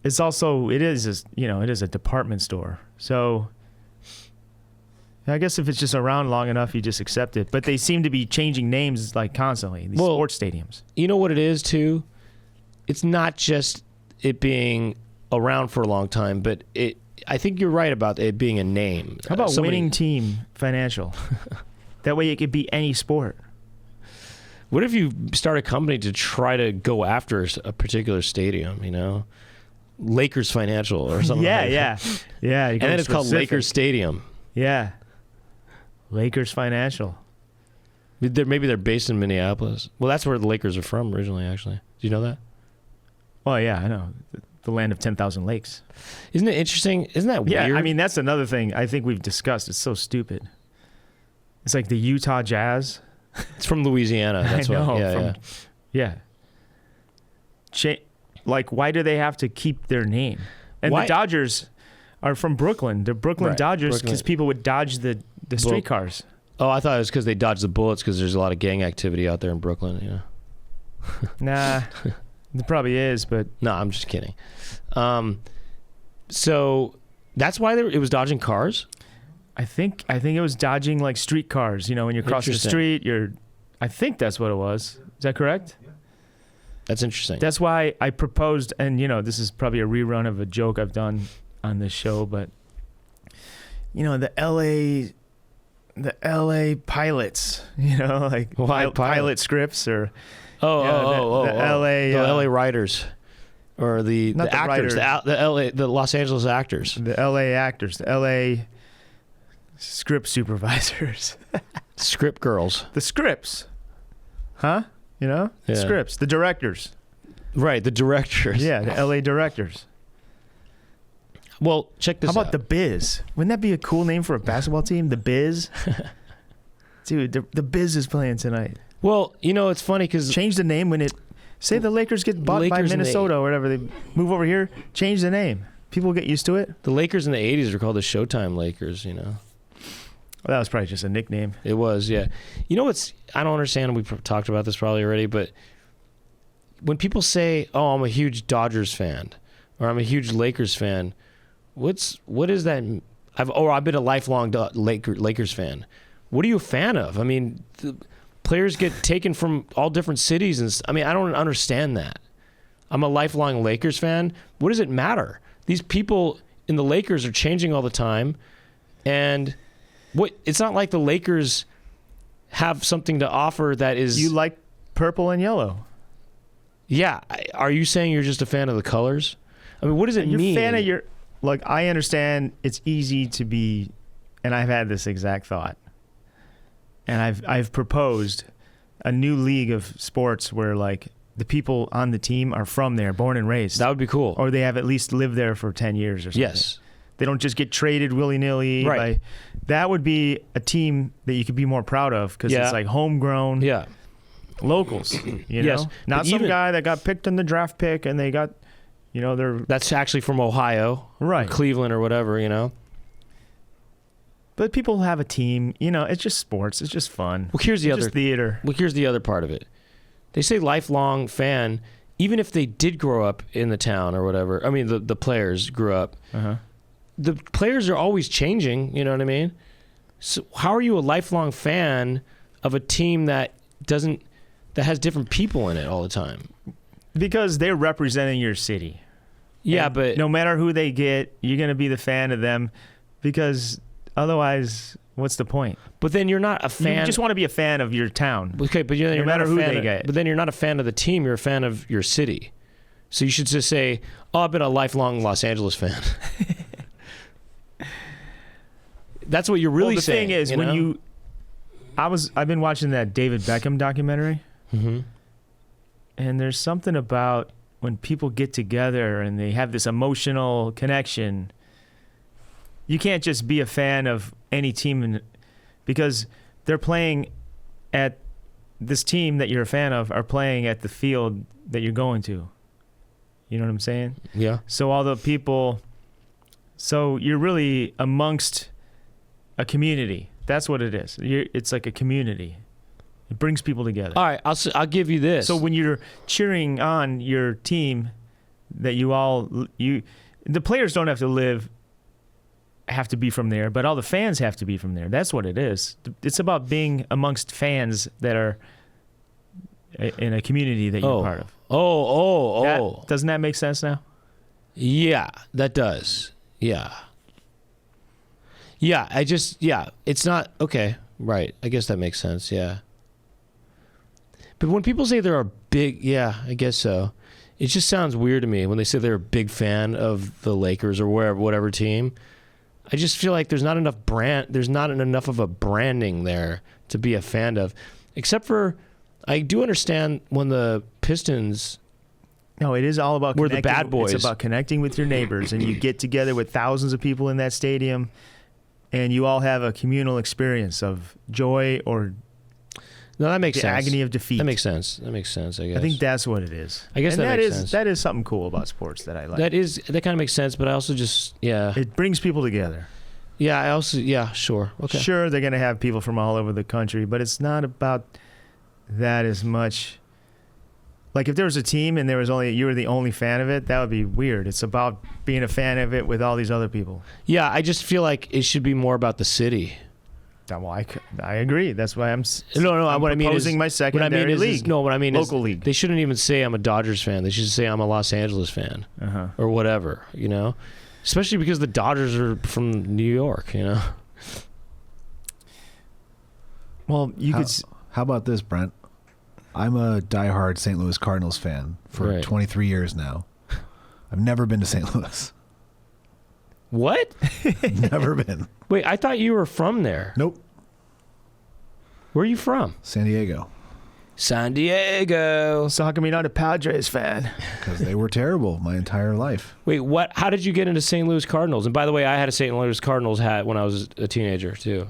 Speaker 1: it's also... It is a department store. So... I guess if it's just around long enough, you just accept it. But they seem to be changing names like constantly. These sports stadiums.
Speaker 2: You know what it is too? It's not just it being around for a long time, but I think you're right about it being a name.
Speaker 1: How about Winning Team Financial? That way it could be any sport.
Speaker 2: What if you start a company to try to go after a particular stadium, Lakers Financial or something
Speaker 1: Yeah,
Speaker 2: like
Speaker 1: yeah.
Speaker 2: that.
Speaker 1: Yeah.
Speaker 2: And then it's called Lakers Stadium.
Speaker 1: Yeah. Lakers Financial.
Speaker 2: Maybe they're based in Minneapolis. Well, that's where the Lakers are from originally, actually. Do you know that?
Speaker 1: Well, yeah, I know. The land of 10,000 lakes.
Speaker 2: Isn't it interesting? Isn't that weird?
Speaker 1: Yeah, I mean, that's another thing I think we've discussed. It's so stupid. It's like the Utah Jazz.
Speaker 2: It's from Louisiana. That's
Speaker 1: I know.
Speaker 2: why. Yeah.
Speaker 1: Like, why do they have to keep their name? And
Speaker 2: Why-
Speaker 1: the Dodgers are from Brooklyn. The Brooklyn
Speaker 2: Right,
Speaker 1: Dodgers,
Speaker 2: Brooklyn.
Speaker 1: because people would dodge the streetcars.
Speaker 2: Oh, I thought it was because they dodged the bullets because there's a lot of gang activity out there in Brooklyn.
Speaker 1: Nah, it probably is, but
Speaker 2: No, I'm just kidding. So that's why it was dodging cars?
Speaker 1: I think it was dodging like streetcars. When you're crossing the
Speaker 2: Interesting.
Speaker 1: street, I think that's what it was. Is that correct?
Speaker 2: That's interesting.
Speaker 1: That's why I proposed, and this is probably a rerun of a joke I've done on this show, but the LA pilots, like
Speaker 2: Why
Speaker 1: pilot scripts or the
Speaker 2: LA writers or the
Speaker 1: Not the
Speaker 2: actors,
Speaker 1: writers.
Speaker 2: the Los Angeles actors,
Speaker 1: the LA actors, the LA script supervisors,
Speaker 2: script girls.
Speaker 1: the scripts, huh?
Speaker 2: Yeah.
Speaker 1: Scripts, the directors.
Speaker 2: Right, the directors.
Speaker 1: Yeah, the LA directors.
Speaker 2: Well, check this
Speaker 1: How
Speaker 2: out.
Speaker 1: about the Biz? Wouldn't that be a cool name for a basketball team? The Biz? Dude, the Biz is playing tonight.
Speaker 2: Well, it's funny because
Speaker 1: Change the name when say the Lakers get bought by
Speaker 2: Lakers
Speaker 1: Minnesota or whatever. They move over here, change the name. People get used to it.
Speaker 2: The Lakers in the 80s were called the Showtime Lakers, you know.
Speaker 1: Well, that was probably just a nickname.
Speaker 2: It was, yeah. You know what's, I don't understand, we've talked about this probably already, but when people say, oh, I'm a huge Dodgers fan, or I'm a huge Lakers fan, what is that? I've been a lifelong Lakers fan. What are you a fan of? I mean, the players get taken from all different cities, and I mean, I don't understand that. I'm a lifelong Lakers fan. What does it matter? These people in the Lakers are changing all the time, and it's not like the Lakers have something to offer that is...
Speaker 1: You like purple and yellow.
Speaker 2: Yeah. Are you saying you're just a fan of the colors? I mean, what does it
Speaker 1: You're
Speaker 2: mean?
Speaker 1: a fan of your... Look, I understand it's easy to be... And I've had this exact thought. And I've proposed a new league of sports where, like, the people on the team are from there, born and raised.
Speaker 2: That would be cool.
Speaker 1: Or they have at least lived there for 10 years or something.
Speaker 2: Yes.
Speaker 1: They don't just get traded willy-nilly.
Speaker 2: Right.
Speaker 1: That would be a team that you could be more proud of because it's like homegrown locals. You know?
Speaker 2: Yes.
Speaker 1: Not some guy that got picked in the draft pick and they got, you know, they're...
Speaker 2: That's actually from Ohio.
Speaker 1: Right.
Speaker 2: Or Cleveland or whatever, you know?
Speaker 1: But people have a team. You know, it's just sports. It's just fun.
Speaker 2: Well, here's the
Speaker 1: it's
Speaker 2: other...
Speaker 1: just theater.
Speaker 2: Well, here's the other part of it. They say lifelong fan, even if they did grow up in the town or whatever. I mean, the players grew up.
Speaker 1: Uh-huh.
Speaker 2: The players are always changing, you know what I mean? So how are you a lifelong fan of a team that has different people in it all the time?
Speaker 1: Because they're representing your city.
Speaker 2: Yeah,
Speaker 1: And
Speaker 2: but
Speaker 1: no matter who they get, you're going to be the fan of them because otherwise, what's the point?
Speaker 2: but then you're not a fan.
Speaker 1: You just want to be a fan of your town.
Speaker 2: Okay, but you're
Speaker 1: no
Speaker 2: not
Speaker 1: matter
Speaker 2: a
Speaker 1: who
Speaker 2: fan
Speaker 1: they
Speaker 2: of,
Speaker 1: get.
Speaker 2: But then you're not a fan of the team. You're a fan of your city. So you should just say, "Oh, I've been a lifelong Los Angeles fan." That's what you're really
Speaker 1: the
Speaker 2: saying.
Speaker 1: thing is,
Speaker 2: you know?
Speaker 1: I've been watching that David Beckham documentary,
Speaker 2: Mm-hmm.
Speaker 1: and there's something about when people get together and they have this emotional connection. You can't just be a fan of any team because they're playing at this team that you're a fan of are playing at the field that you're going to. You know what I'm saying?
Speaker 2: Yeah.
Speaker 1: So all the people, so you're really amongst a community. That's what it is. It's like a community. It brings people together.
Speaker 2: All right, I'll give you this.
Speaker 1: So when you're cheering on your team, that the players don't have to be from there, but all the fans have to be from there. That's what it is. It's about being amongst fans that are in a community that you're part of. Doesn't that make sense now?
Speaker 2: Yeah, that does. Yeah. Yeah, it's not, okay, right. I guess that makes sense, yeah. But when people say they're a big, yeah, I guess so. It just sounds weird to me when they say they're a big fan of the Lakers or whatever team. I just feel like there's not enough of a branding there to be a fan of. Except for, I do understand when the Pistons...
Speaker 1: No, it is all about
Speaker 2: we're the bad boys.
Speaker 1: It's about connecting with your neighbors, and you get together with thousands of people in that stadium, and you all have a communal experience of joy or
Speaker 2: no, that makes
Speaker 1: the
Speaker 2: sense.
Speaker 1: agony of defeat.
Speaker 2: That makes sense. I guess.
Speaker 1: I think that's what it is.
Speaker 2: I guess
Speaker 1: and
Speaker 2: that makes sense.
Speaker 1: That is something cool about sports that I like.
Speaker 2: That kind of makes sense, but I also just, yeah.
Speaker 1: It brings people together.
Speaker 2: Yeah, sure. Okay.
Speaker 1: Sure, they're going to have people from all over the country, but it's not about that as much. Like if there was a team and you were the only fan of it, that would be weird. It's about being a fan of it with all these other people.
Speaker 2: Yeah, I just feel like it should be more about the city.
Speaker 1: Well, I agree. That's why I'm
Speaker 2: what I mean is
Speaker 1: my secondary league.
Speaker 2: What I mean
Speaker 1: local
Speaker 2: is
Speaker 1: league.
Speaker 2: They shouldn't even say I'm a Dodgers fan. They should say I'm a Los Angeles fan or whatever, you know? Especially because the Dodgers are from New York, you know?
Speaker 1: Well,
Speaker 4: How about this, Brent? I'm a diehard St. Louis Cardinals fan for 23 years now. I've never been to St. Louis.
Speaker 2: What?
Speaker 4: Never been.
Speaker 2: Wait, I thought you were from there.
Speaker 4: Nope.
Speaker 2: Where are you from?
Speaker 4: San Diego.
Speaker 2: San Diego.
Speaker 1: So how come you're not a Padres fan?
Speaker 4: Because they were terrible my entire life.
Speaker 2: Wait, what? How did you get into St. Louis Cardinals? And by the way, I had a St. Louis Cardinals hat when I was a teenager too.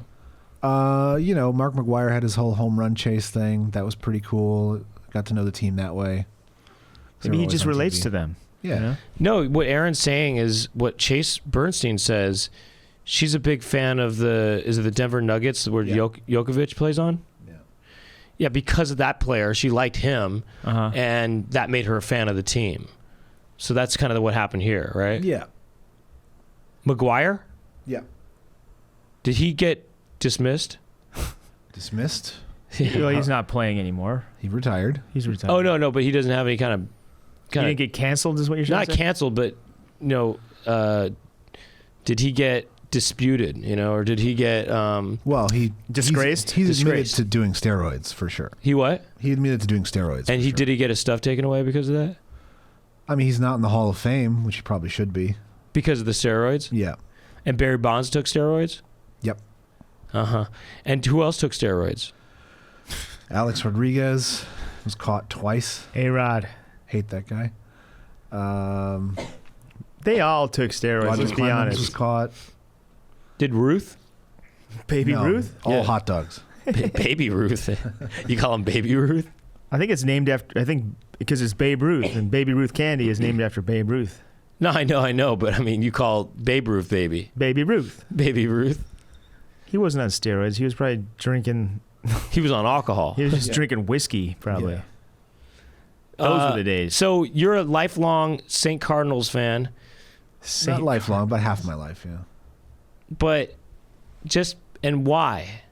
Speaker 4: Mark McGwire had his whole home run chase thing. That was pretty cool. Got to know the team that way.
Speaker 1: Maybe he just relates to them.
Speaker 4: Yeah.
Speaker 1: You know?
Speaker 2: No, what Aaron's saying is what Chase Bernstein says. She's a big fan of the Denver Nuggets where Jokovic plays on?
Speaker 4: Yeah.
Speaker 2: Yeah, because of that player, she liked him, and that made her a fan of the team. So that's kind of what happened here, right?
Speaker 4: Yeah.
Speaker 2: McGuire?
Speaker 4: Yeah.
Speaker 2: Did he get dismissed?
Speaker 4: Dismissed.
Speaker 1: Well, he's not playing anymore.
Speaker 4: He retired.
Speaker 1: He's retired.
Speaker 2: Oh, no, but he doesn't have any kind of...
Speaker 1: He didn't get canceled, is what you're saying?
Speaker 2: Not canceled, but, did he get disputed, or did he get...
Speaker 4: Well, he
Speaker 1: disgraced?
Speaker 4: He's admitted
Speaker 2: Disgraced.
Speaker 4: to doing steroids for sure.
Speaker 2: He what?
Speaker 4: He admitted to doing steroids.
Speaker 2: And
Speaker 4: for sure.
Speaker 2: did he get his stuff taken away because of that?
Speaker 4: I mean, he's not in the Hall of Fame, which he probably should be.
Speaker 2: Because of the steroids?
Speaker 4: Yeah.
Speaker 2: And Barry Bonds took steroids?
Speaker 4: Yep.
Speaker 2: Uh-huh. And who else took steroids?
Speaker 4: Alex Rodriguez was caught twice.
Speaker 1: A-Rod.
Speaker 4: Hate that guy.
Speaker 1: They all took steroids,
Speaker 4: Roger
Speaker 1: let's be
Speaker 4: Clemens
Speaker 1: honest.
Speaker 4: was caught.
Speaker 2: Did Ruth?
Speaker 1: Baby
Speaker 4: No,
Speaker 1: Ruth?
Speaker 4: All
Speaker 2: Yeah.
Speaker 4: hot dogs.
Speaker 2: Baby Ruth. You call him Baby Ruth?
Speaker 1: I think it's named after, because it's Babe Ruth, and Baby Ruth candy is named after Babe Ruth.
Speaker 2: No, I know, but I mean, you call Babe Ruth baby.
Speaker 1: Baby Ruth.
Speaker 2: Baby Ruth.
Speaker 1: He wasn't on steroids. He was probably drinking,
Speaker 2: He was on alcohol.
Speaker 1: he was just drinking whiskey, probably.
Speaker 4: Yeah.
Speaker 1: Those were the days.
Speaker 2: So you're a lifelong St. Cardinals fan,
Speaker 4: Not lifelong, but half my life, yeah.
Speaker 2: but and why?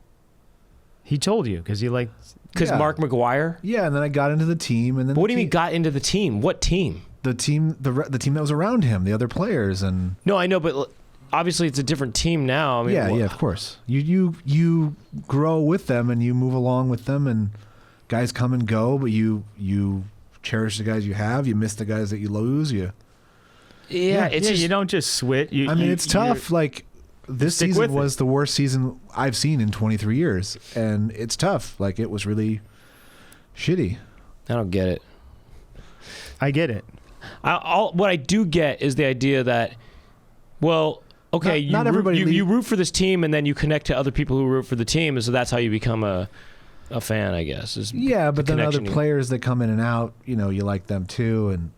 Speaker 1: He told you, because he liked...
Speaker 2: Because
Speaker 4: Yeah.
Speaker 2: Mark McGuire?
Speaker 4: Yeah, and then I got into the team, and then
Speaker 2: But what do
Speaker 4: the
Speaker 2: you mean
Speaker 4: team-
Speaker 2: got into the team? What team?
Speaker 4: the team that was around him, the other players, and
Speaker 2: No, I know, but obviously it's a different team now. I mean,
Speaker 4: yeah, of course. You grow with them and you move along with them, and guys come and go, but you cherish the guys you have. You miss the guys that you lose.
Speaker 2: Yeah,
Speaker 1: It's you don't just switch.
Speaker 4: It's tough. Like this
Speaker 1: stick
Speaker 4: season
Speaker 1: with it.
Speaker 4: was the worst season I've seen in 23 years, and it's tough. Like it was really shitty.
Speaker 2: I don't get it.
Speaker 1: I get it.
Speaker 2: What I do get is the idea that, well, okay,
Speaker 4: Not everybody
Speaker 2: you root for this team, and then you connect to other people who root for the team, and so that's how you become a fan, I guess. Is
Speaker 4: Yeah, but
Speaker 2: the
Speaker 4: then other
Speaker 2: connection.
Speaker 4: players that come in and out, you like them too, and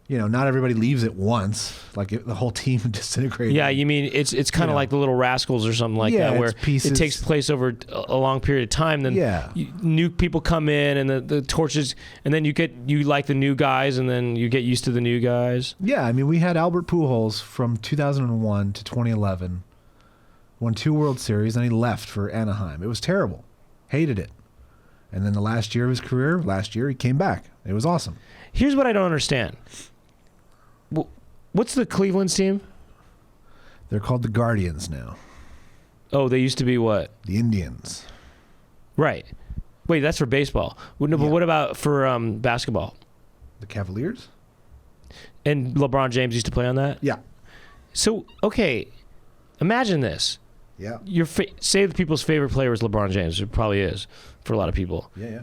Speaker 4: not everybody leaves at once. Like the whole team disintegrated.
Speaker 2: Yeah, you mean it's kind of
Speaker 4: know.
Speaker 2: like the Little Rascals or something like
Speaker 4: Yeah,
Speaker 2: that, where
Speaker 4: it's pieces.
Speaker 2: it takes place over a long period of time. Then
Speaker 4: Yeah.
Speaker 2: new people come in, and the torches, and then you like the new guys, and then you get used to the new guys.
Speaker 4: Yeah, I mean, we had Albert Pujols from 2001 to 2011, won 2 World Series, and he left for Anaheim. It was terrible. Hated it. And then the last year of his career, he came back. It was awesome.
Speaker 2: Here's what I don't understand. What's the Cleveland's team?
Speaker 4: They're called the Guardians now.
Speaker 2: Oh, they used to be what?
Speaker 4: The Indians.
Speaker 2: Right. Wait, that's for baseball. But
Speaker 4: Yeah.
Speaker 2: what about for basketball?
Speaker 4: The Cavaliers?
Speaker 2: And LeBron James used to play on that?
Speaker 4: Yeah.
Speaker 2: So, okay, imagine this.
Speaker 4: Yeah.
Speaker 2: Say the people's favorite player is LeBron James. It probably is for a lot of people.
Speaker 4: Yeah.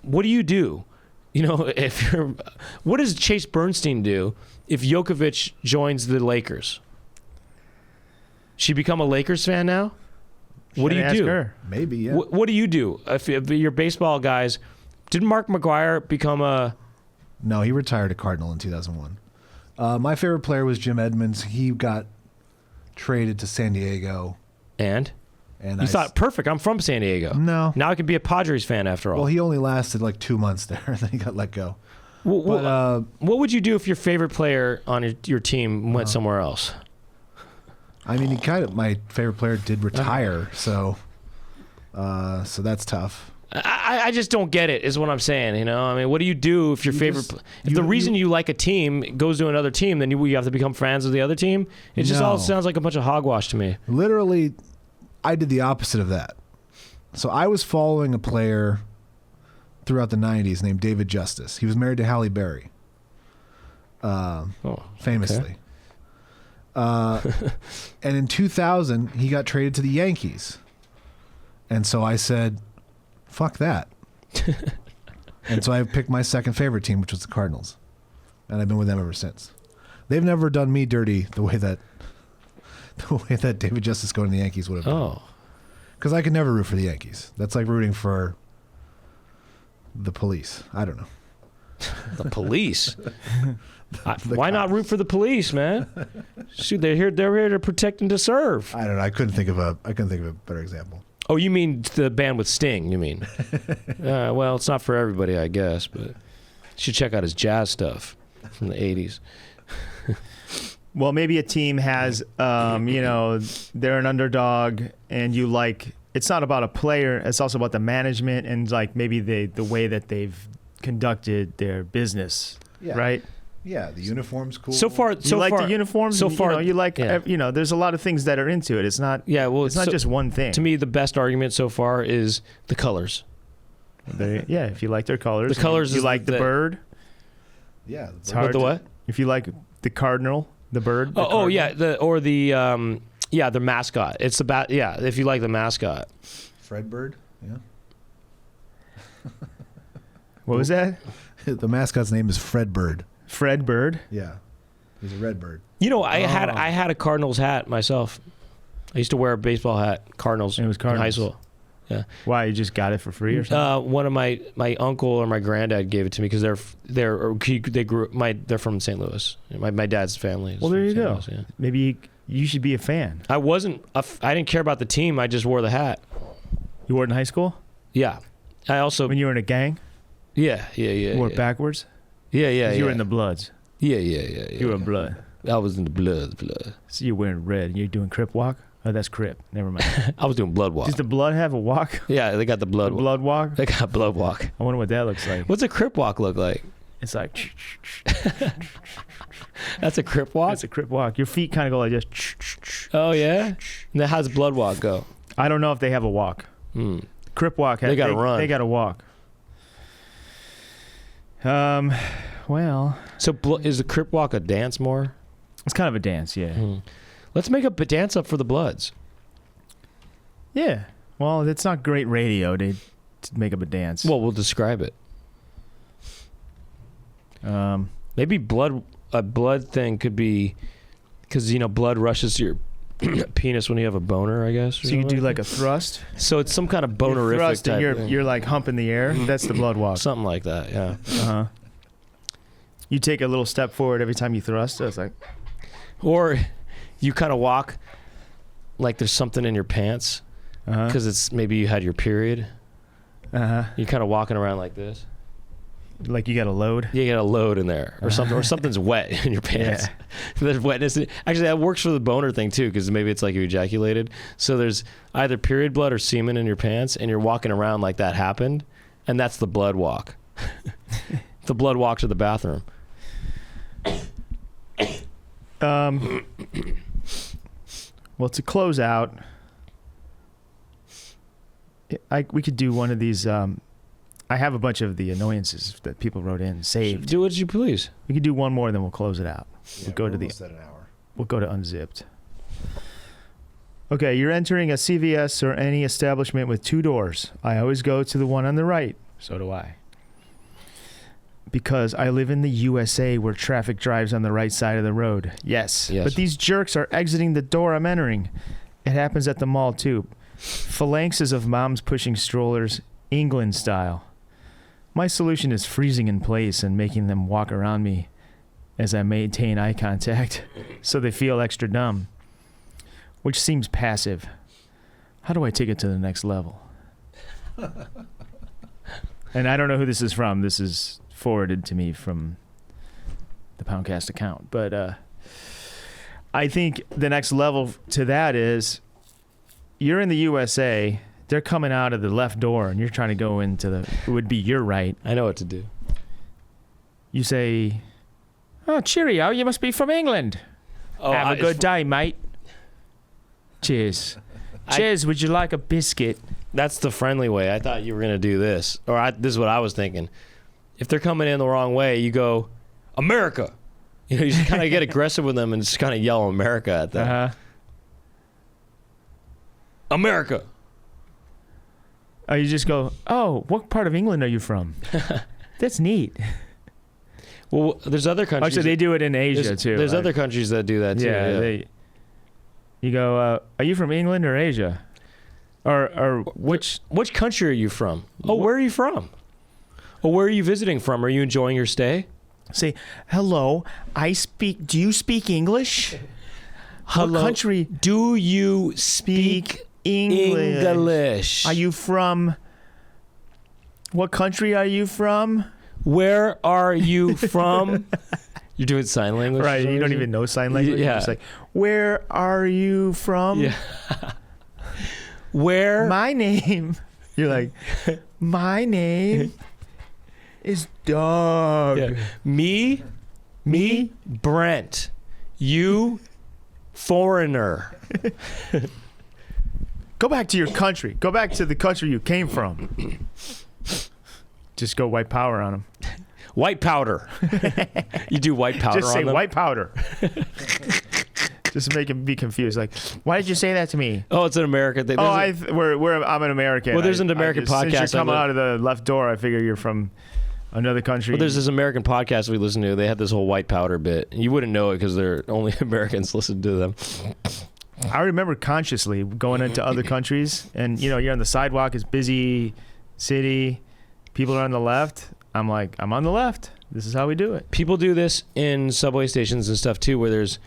Speaker 2: What do you do? What does Chase Bernstein do if Jokovic joins the Lakers? She become a Lakers fan now? What do you
Speaker 1: Should ask
Speaker 2: do?
Speaker 1: her.
Speaker 4: Maybe, yeah.
Speaker 2: What do you do if you're baseball guys? Didn't Mark McGuire become a?
Speaker 4: No, he retired a Cardinal in 2001. My favorite player was Jim Edmonds. He got traded to San Diego.
Speaker 2: And
Speaker 4: And
Speaker 2: you thought, perfect, I'm from San Diego.
Speaker 4: No.
Speaker 2: Now I can be a Padres fan after all.
Speaker 4: Well, he only lasted like 2 months there, and then he got let go.
Speaker 2: What would you do if your favorite player on your team went somewhere else?
Speaker 4: I mean, my favorite player did retire, so that's tough.
Speaker 2: I just don't get it, is what I'm saying. I mean, what do you do if your if the reason you like a team goes to another team, then you have to become fans of the other team? It just all
Speaker 4: No.
Speaker 2: sounds like a bunch of hogwash to me.
Speaker 4: Literally, I did the opposite of that. So I was following a player throughout the 90s named David Justice. He was married to Halle Berry, famously. And in 2000, he got traded to the Yankees. And so I said, fuck that. And so I picked my second favorite team, which was the Cardinals. And I've been with them ever since. They've never done me dirty the way that David Justice going to the Yankees would have done.
Speaker 2: Oh.
Speaker 4: Because I could never root for the Yankees. That's like rooting for the police. I don't know.
Speaker 2: The police. Why not root for the police, man? Shoot, they're here to protect and to serve.
Speaker 4: I don't know. I couldn't think of a better example.
Speaker 2: Oh, you mean the band with Sting? You mean? Well, it's not for everybody, I guess, but you should check out his jazz stuff from the '80s.
Speaker 1: Well, maybe a team has, they're an underdog, and you like. It's not about a player. It's also about the management and like maybe the way that they've conducted their business, right?
Speaker 4: Yeah, the uniform's cool.
Speaker 1: You like the uniforms.
Speaker 2: So far,
Speaker 1: you like.
Speaker 2: yeah.
Speaker 1: There's a lot of things that are into it. It's not.
Speaker 2: Yeah, well,
Speaker 1: it's not just one thing.
Speaker 2: To me, the best argument so far is the colors.
Speaker 1: If you like their colors.
Speaker 2: The colors.
Speaker 1: You like the bird.
Speaker 4: Yeah,
Speaker 1: it's hard.
Speaker 2: The what?
Speaker 1: If you like the cardinal, the bird.
Speaker 2: The mascot. It's about if you like the mascot.
Speaker 4: Fredbird. Yeah.
Speaker 1: What was that?
Speaker 4: The mascot's name is Fredbird.
Speaker 1: Fredbird.
Speaker 4: Yeah, he's a red bird.
Speaker 2: You know, I had a Cardinals hat myself. I used to wear a baseball hat, Cardinals.
Speaker 1: It was Cardinals.
Speaker 2: In high school. Yeah.
Speaker 1: Why, you just got it for free or something?
Speaker 2: One of my uncle or my granddad gave it to me because they're from St. Louis. My dad's family is
Speaker 1: well, there
Speaker 2: from
Speaker 1: you
Speaker 2: St.
Speaker 1: go.
Speaker 2: Louis, yeah.
Speaker 1: Maybe you should be a fan.
Speaker 2: I didn't care about the team. I just wore the hat.
Speaker 1: You wore it in high school?
Speaker 2: Yeah. I also
Speaker 1: when you were in a gang?
Speaker 2: Yeah.
Speaker 1: You wore it backwards?
Speaker 2: Yeah.
Speaker 1: You were in the Bloods.
Speaker 2: Yeah.
Speaker 1: You were in blood.
Speaker 2: I was in the blood.
Speaker 1: So you're wearing red. You're doing Crip walk? Oh, that's Crip. Never mind.
Speaker 2: I was doing blood walk.
Speaker 1: Does the blood have a walk?
Speaker 2: Yeah, they got the blood.
Speaker 1: Blood walk?
Speaker 2: They got blood walk.
Speaker 1: I wonder what that looks like.
Speaker 2: What's a Crip walk look like?
Speaker 1: It's like.
Speaker 2: That's a Crip walk?
Speaker 1: That's a Crip walk. Your feet kind of go like this.
Speaker 2: Oh, yeah? Now, how's blood walk go?
Speaker 1: I don't know if they have a walk. Crip walk.
Speaker 2: They got to run.
Speaker 1: They got to walk. Well.
Speaker 2: So is the Crip walk a dance more?
Speaker 1: It's kind of a dance, yeah.
Speaker 2: Let's make a dance up for the Bloods.
Speaker 1: Yeah. Well, it's not great radio to make up a dance.
Speaker 2: Well, we'll describe it. Maybe a blood thing could be because blood rushes to your penis when you have a boner, I guess.
Speaker 1: So you do like a thrust.
Speaker 2: So it's some kind of bonerific
Speaker 1: thrust
Speaker 2: type
Speaker 1: and
Speaker 2: thing.
Speaker 1: You're like humping the air. That's the blood walk.
Speaker 2: Something like that, yeah.
Speaker 1: You take a little step forward every time you thrust. It's like,
Speaker 2: or you kind of walk like there's something in your pants because it's maybe you had your period. You're kind of walking around like this.
Speaker 1: Like you got a load?
Speaker 2: Yeah, you got a load in there or something, or something's wet in your pants. Yeah. There's wetness. Actually, that works for the boner thing too, because maybe it's like you ejaculated. So there's either period blood or semen in your pants, and you're walking around like that happened, and that's the blood walk. The blood walk to the bathroom.
Speaker 1: Well, to close out, we could do one of these. I have a bunch of the annoyances that people wrote in saved.
Speaker 2: Do what you please.
Speaker 1: We could do one more, then we'll close it out.
Speaker 4: Yeah,
Speaker 1: we'll go to
Speaker 4: almost at an hour.
Speaker 1: We'll go to unzipped. Okay, you're entering a CVS or any establishment with 2 doors. I always go to the one on the right. So do I. Because I live in the USA where traffic drives on the right side of the road. Yes. But these jerks are exiting the door I'm entering. It happens at the mall too. Phalanxes of moms pushing strollers, England style. My solution is freezing in place and making them walk around me as I maintain eye contact so they feel extra dumb, which seems passive. How do I take it to the next level? And I don't know who this is from. This is forwarded to me from the Poundcast account. But I think the next level to that is you're in the USA. They're coming out of the left door, and you're trying to go into it would be your right.
Speaker 2: I know what to do.
Speaker 1: You say, "Oh, cheerio, you must be from England. Have a good day, mate. Cheers. Cheers, would you like a biscuit?"
Speaker 2: That's the friendly way. I thought you were going to do this. This is what I was thinking. If they're coming in the wrong way, you go, "America." You just kind of get aggressive with them and just kind of yell America at them. America.
Speaker 1: Oh, you just go, "Oh, what part of England are you from?" That's neat.
Speaker 2: Well, there's other countries.
Speaker 1: Actually, they do it in Asia too.
Speaker 2: There's other countries that do that too.
Speaker 1: Yeah. You go, "Are you from England or Asia?" Or which
Speaker 2: country are you from? Oh, where are you from? Oh, where are you visiting from? Are you enjoying your stay?
Speaker 1: Say, hello, do you speak English?
Speaker 2: Hello.
Speaker 1: What country
Speaker 2: Do you speak English?
Speaker 1: Are you from? What country are you from?
Speaker 2: Where are you from? You're doing sign language?
Speaker 1: Right, you don't even know sign language.
Speaker 2: Yeah.
Speaker 1: You're just like, where are you from?
Speaker 2: Yeah. Where?
Speaker 1: My name. You're like, my name is Doug.
Speaker 2: Yeah. Me, Brent. You, foreigner.
Speaker 1: Go back to your country. Go back to the country you came from. Just go white power on them.
Speaker 2: White powder. You do white powder
Speaker 1: Just
Speaker 2: on
Speaker 1: say
Speaker 2: them?
Speaker 1: white powder. Just make him be confused. Like, why did you say that to me?
Speaker 2: Oh, it's an American thing.
Speaker 1: I'm an American.
Speaker 2: Well, there's an American podcast
Speaker 1: Since you're coming
Speaker 2: I
Speaker 1: out of the left door, I figure you're from another country.
Speaker 2: Well, there's this American podcast we listen to. They have this whole white powder bit. You wouldn't know it because they're only Americans listen to them.
Speaker 1: I remember consciously going into other countries, and you're on the sidewalk, it's busy city, people are on the left. I'm like, I'm on the left. This is how we do it.
Speaker 2: People do this in subway stations and stuff too, where there's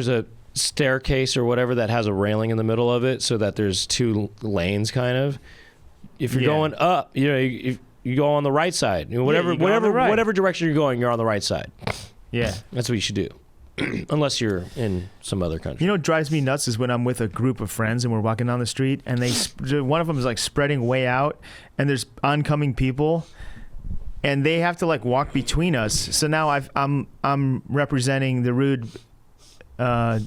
Speaker 2: a staircase or whatever that has a railing in the middle of it, so that there's two lanes kind of. If you're going up, if you go on the right side, whatever direction you're going, you're on the right side.
Speaker 1: Yeah,
Speaker 2: that's what you should do. Unless you're in some other country.
Speaker 1: You know what drives me nuts is when I'm with a group of friends and we're walking down the street and one of them is like spreading way out and there's oncoming people and they have to like walk between us. So now I'm representing the rude. It's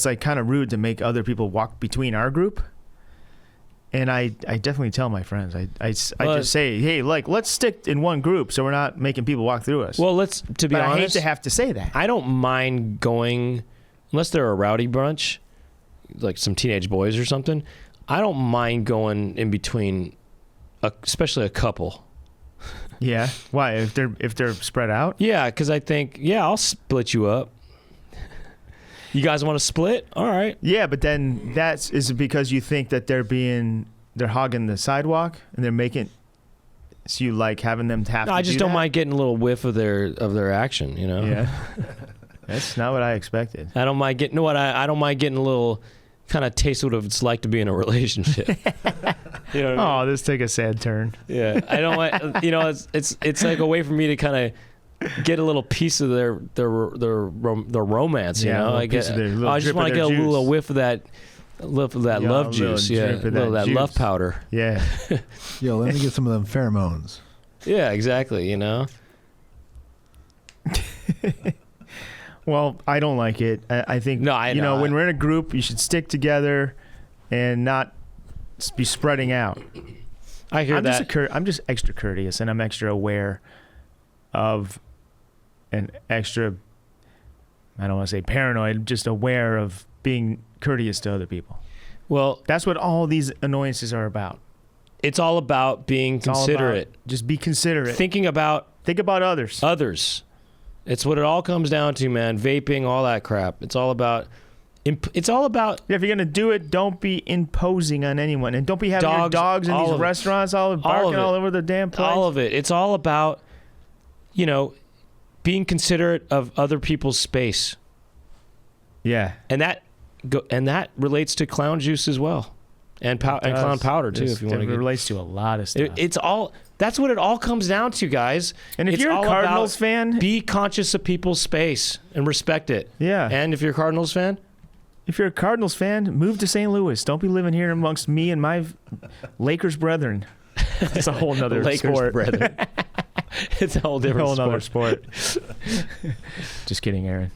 Speaker 1: like kind of rude to make other people walk between our group. And I definitely tell my friends. I just say, hey, like, let's stick in one group so we're not making people walk through us.
Speaker 2: Well, to be honest,
Speaker 1: I hate to have to say that.
Speaker 2: I don't mind going, unless they're a rowdy bunch, like some teenage boys or something. I don't mind going in between, especially a couple.
Speaker 1: Yeah. Why? If they're spread out?
Speaker 2: Yeah, because I think, I'll split you up. You guys want to split? All right.
Speaker 1: Yeah, but then is it because you think that they're hogging the sidewalk and they're making so you like having them have to
Speaker 2: I just
Speaker 1: do
Speaker 2: don't
Speaker 1: that?
Speaker 2: mind getting a little whiff of their action,
Speaker 1: Yeah. That's not what I expected.
Speaker 2: I don't mind getting I don't mind getting a little kind of taste what it's like to be in a relationship. You know what I mean?
Speaker 1: This took a sad turn.
Speaker 2: Yeah. I don't want it's like a way for me to kind of get a little piece of their romance, you know. I just want to get a little whiff of that love juice, that love powder.
Speaker 1: Yeah.
Speaker 4: Yo, let me get some of them pheromones.
Speaker 2: Yeah, exactly. You know.
Speaker 1: Well, I don't like it. I think when we're in a group, you should stick together and not be spreading out.
Speaker 2: I hear that.
Speaker 1: I'm just extra courteous and I'm extra aware of. And extra, I don't want to say paranoid, just aware of being courteous to other people.
Speaker 2: Well,
Speaker 1: that's what all these annoyances are about.
Speaker 2: It's all about being considerate.
Speaker 1: Just be considerate.
Speaker 2: Think about
Speaker 1: others.
Speaker 2: It's what it all comes down to, man. Vaping, all that crap. It's all about. Yeah, if
Speaker 1: you're gonna do it, don't be imposing on anyone, and don't be having your dogs in these restaurants all barking all over the damn place.
Speaker 2: All of it. It's all about, being considerate of other people's space.
Speaker 1: Yeah,
Speaker 2: and that relates to clown juice as well, and clown powder too. If you want to,
Speaker 1: it relates to a lot of stuff.
Speaker 2: It's all. That's what it all comes down to, guys.
Speaker 1: And if you're a Cardinals fan,
Speaker 2: be conscious of people's space and respect it.
Speaker 1: Yeah.
Speaker 2: And if you're a Cardinals fan,
Speaker 1: move to St. Louis. Don't be living here amongst me and my Lakers brethren. It's a whole nother sport.
Speaker 2: Brethren. It's a whole different
Speaker 1: other sport. Just kidding, Aaron.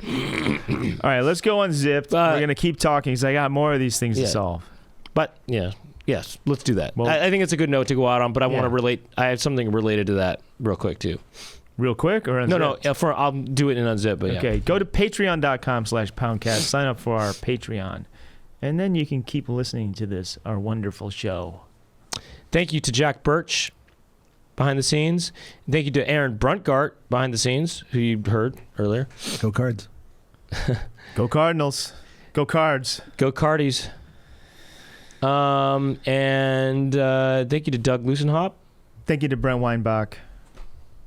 Speaker 1: All right, let's go unzipped. We're going to keep talking because I got more of these things to solve.
Speaker 2: But, yes, let's do that. Well, I think it's a good note to go out on, but I want to relate. I have something related to that real quick, too.
Speaker 1: Real quick or unzipped?
Speaker 2: No, I'll do it in unzip. But
Speaker 1: okay, go to patreon.com/poundcast. Sign up for our Patreon. And then you can keep listening to our wonderful show.
Speaker 2: Thank you to Jack Birch behind the scenes. Thank you to Aaron Bruntgart behind the scenes, who you heard earlier.
Speaker 4: Go Cards.
Speaker 1: Go Cardinals. Go Cards.
Speaker 2: Go Cardies. And thank you to Doug Loosenhop
Speaker 1: Thank you to Brent Weinbach.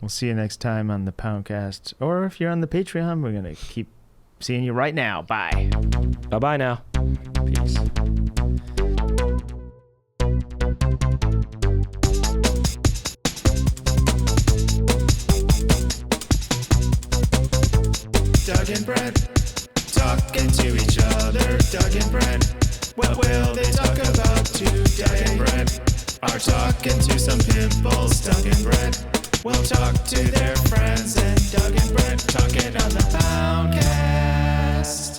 Speaker 1: We'll see you next time on the Poundcast. Or if you're on the Patreon, we're going to keep seeing you right now. Bye.
Speaker 2: Bye-bye now.
Speaker 1: Peace. Doug and Brent talking to each other. Doug and Brent, what will they talk about today? Doug and Brent are talking to some pimples. Doug and Brent will talk to their friends. And Doug and Brent talking on the Poundcast.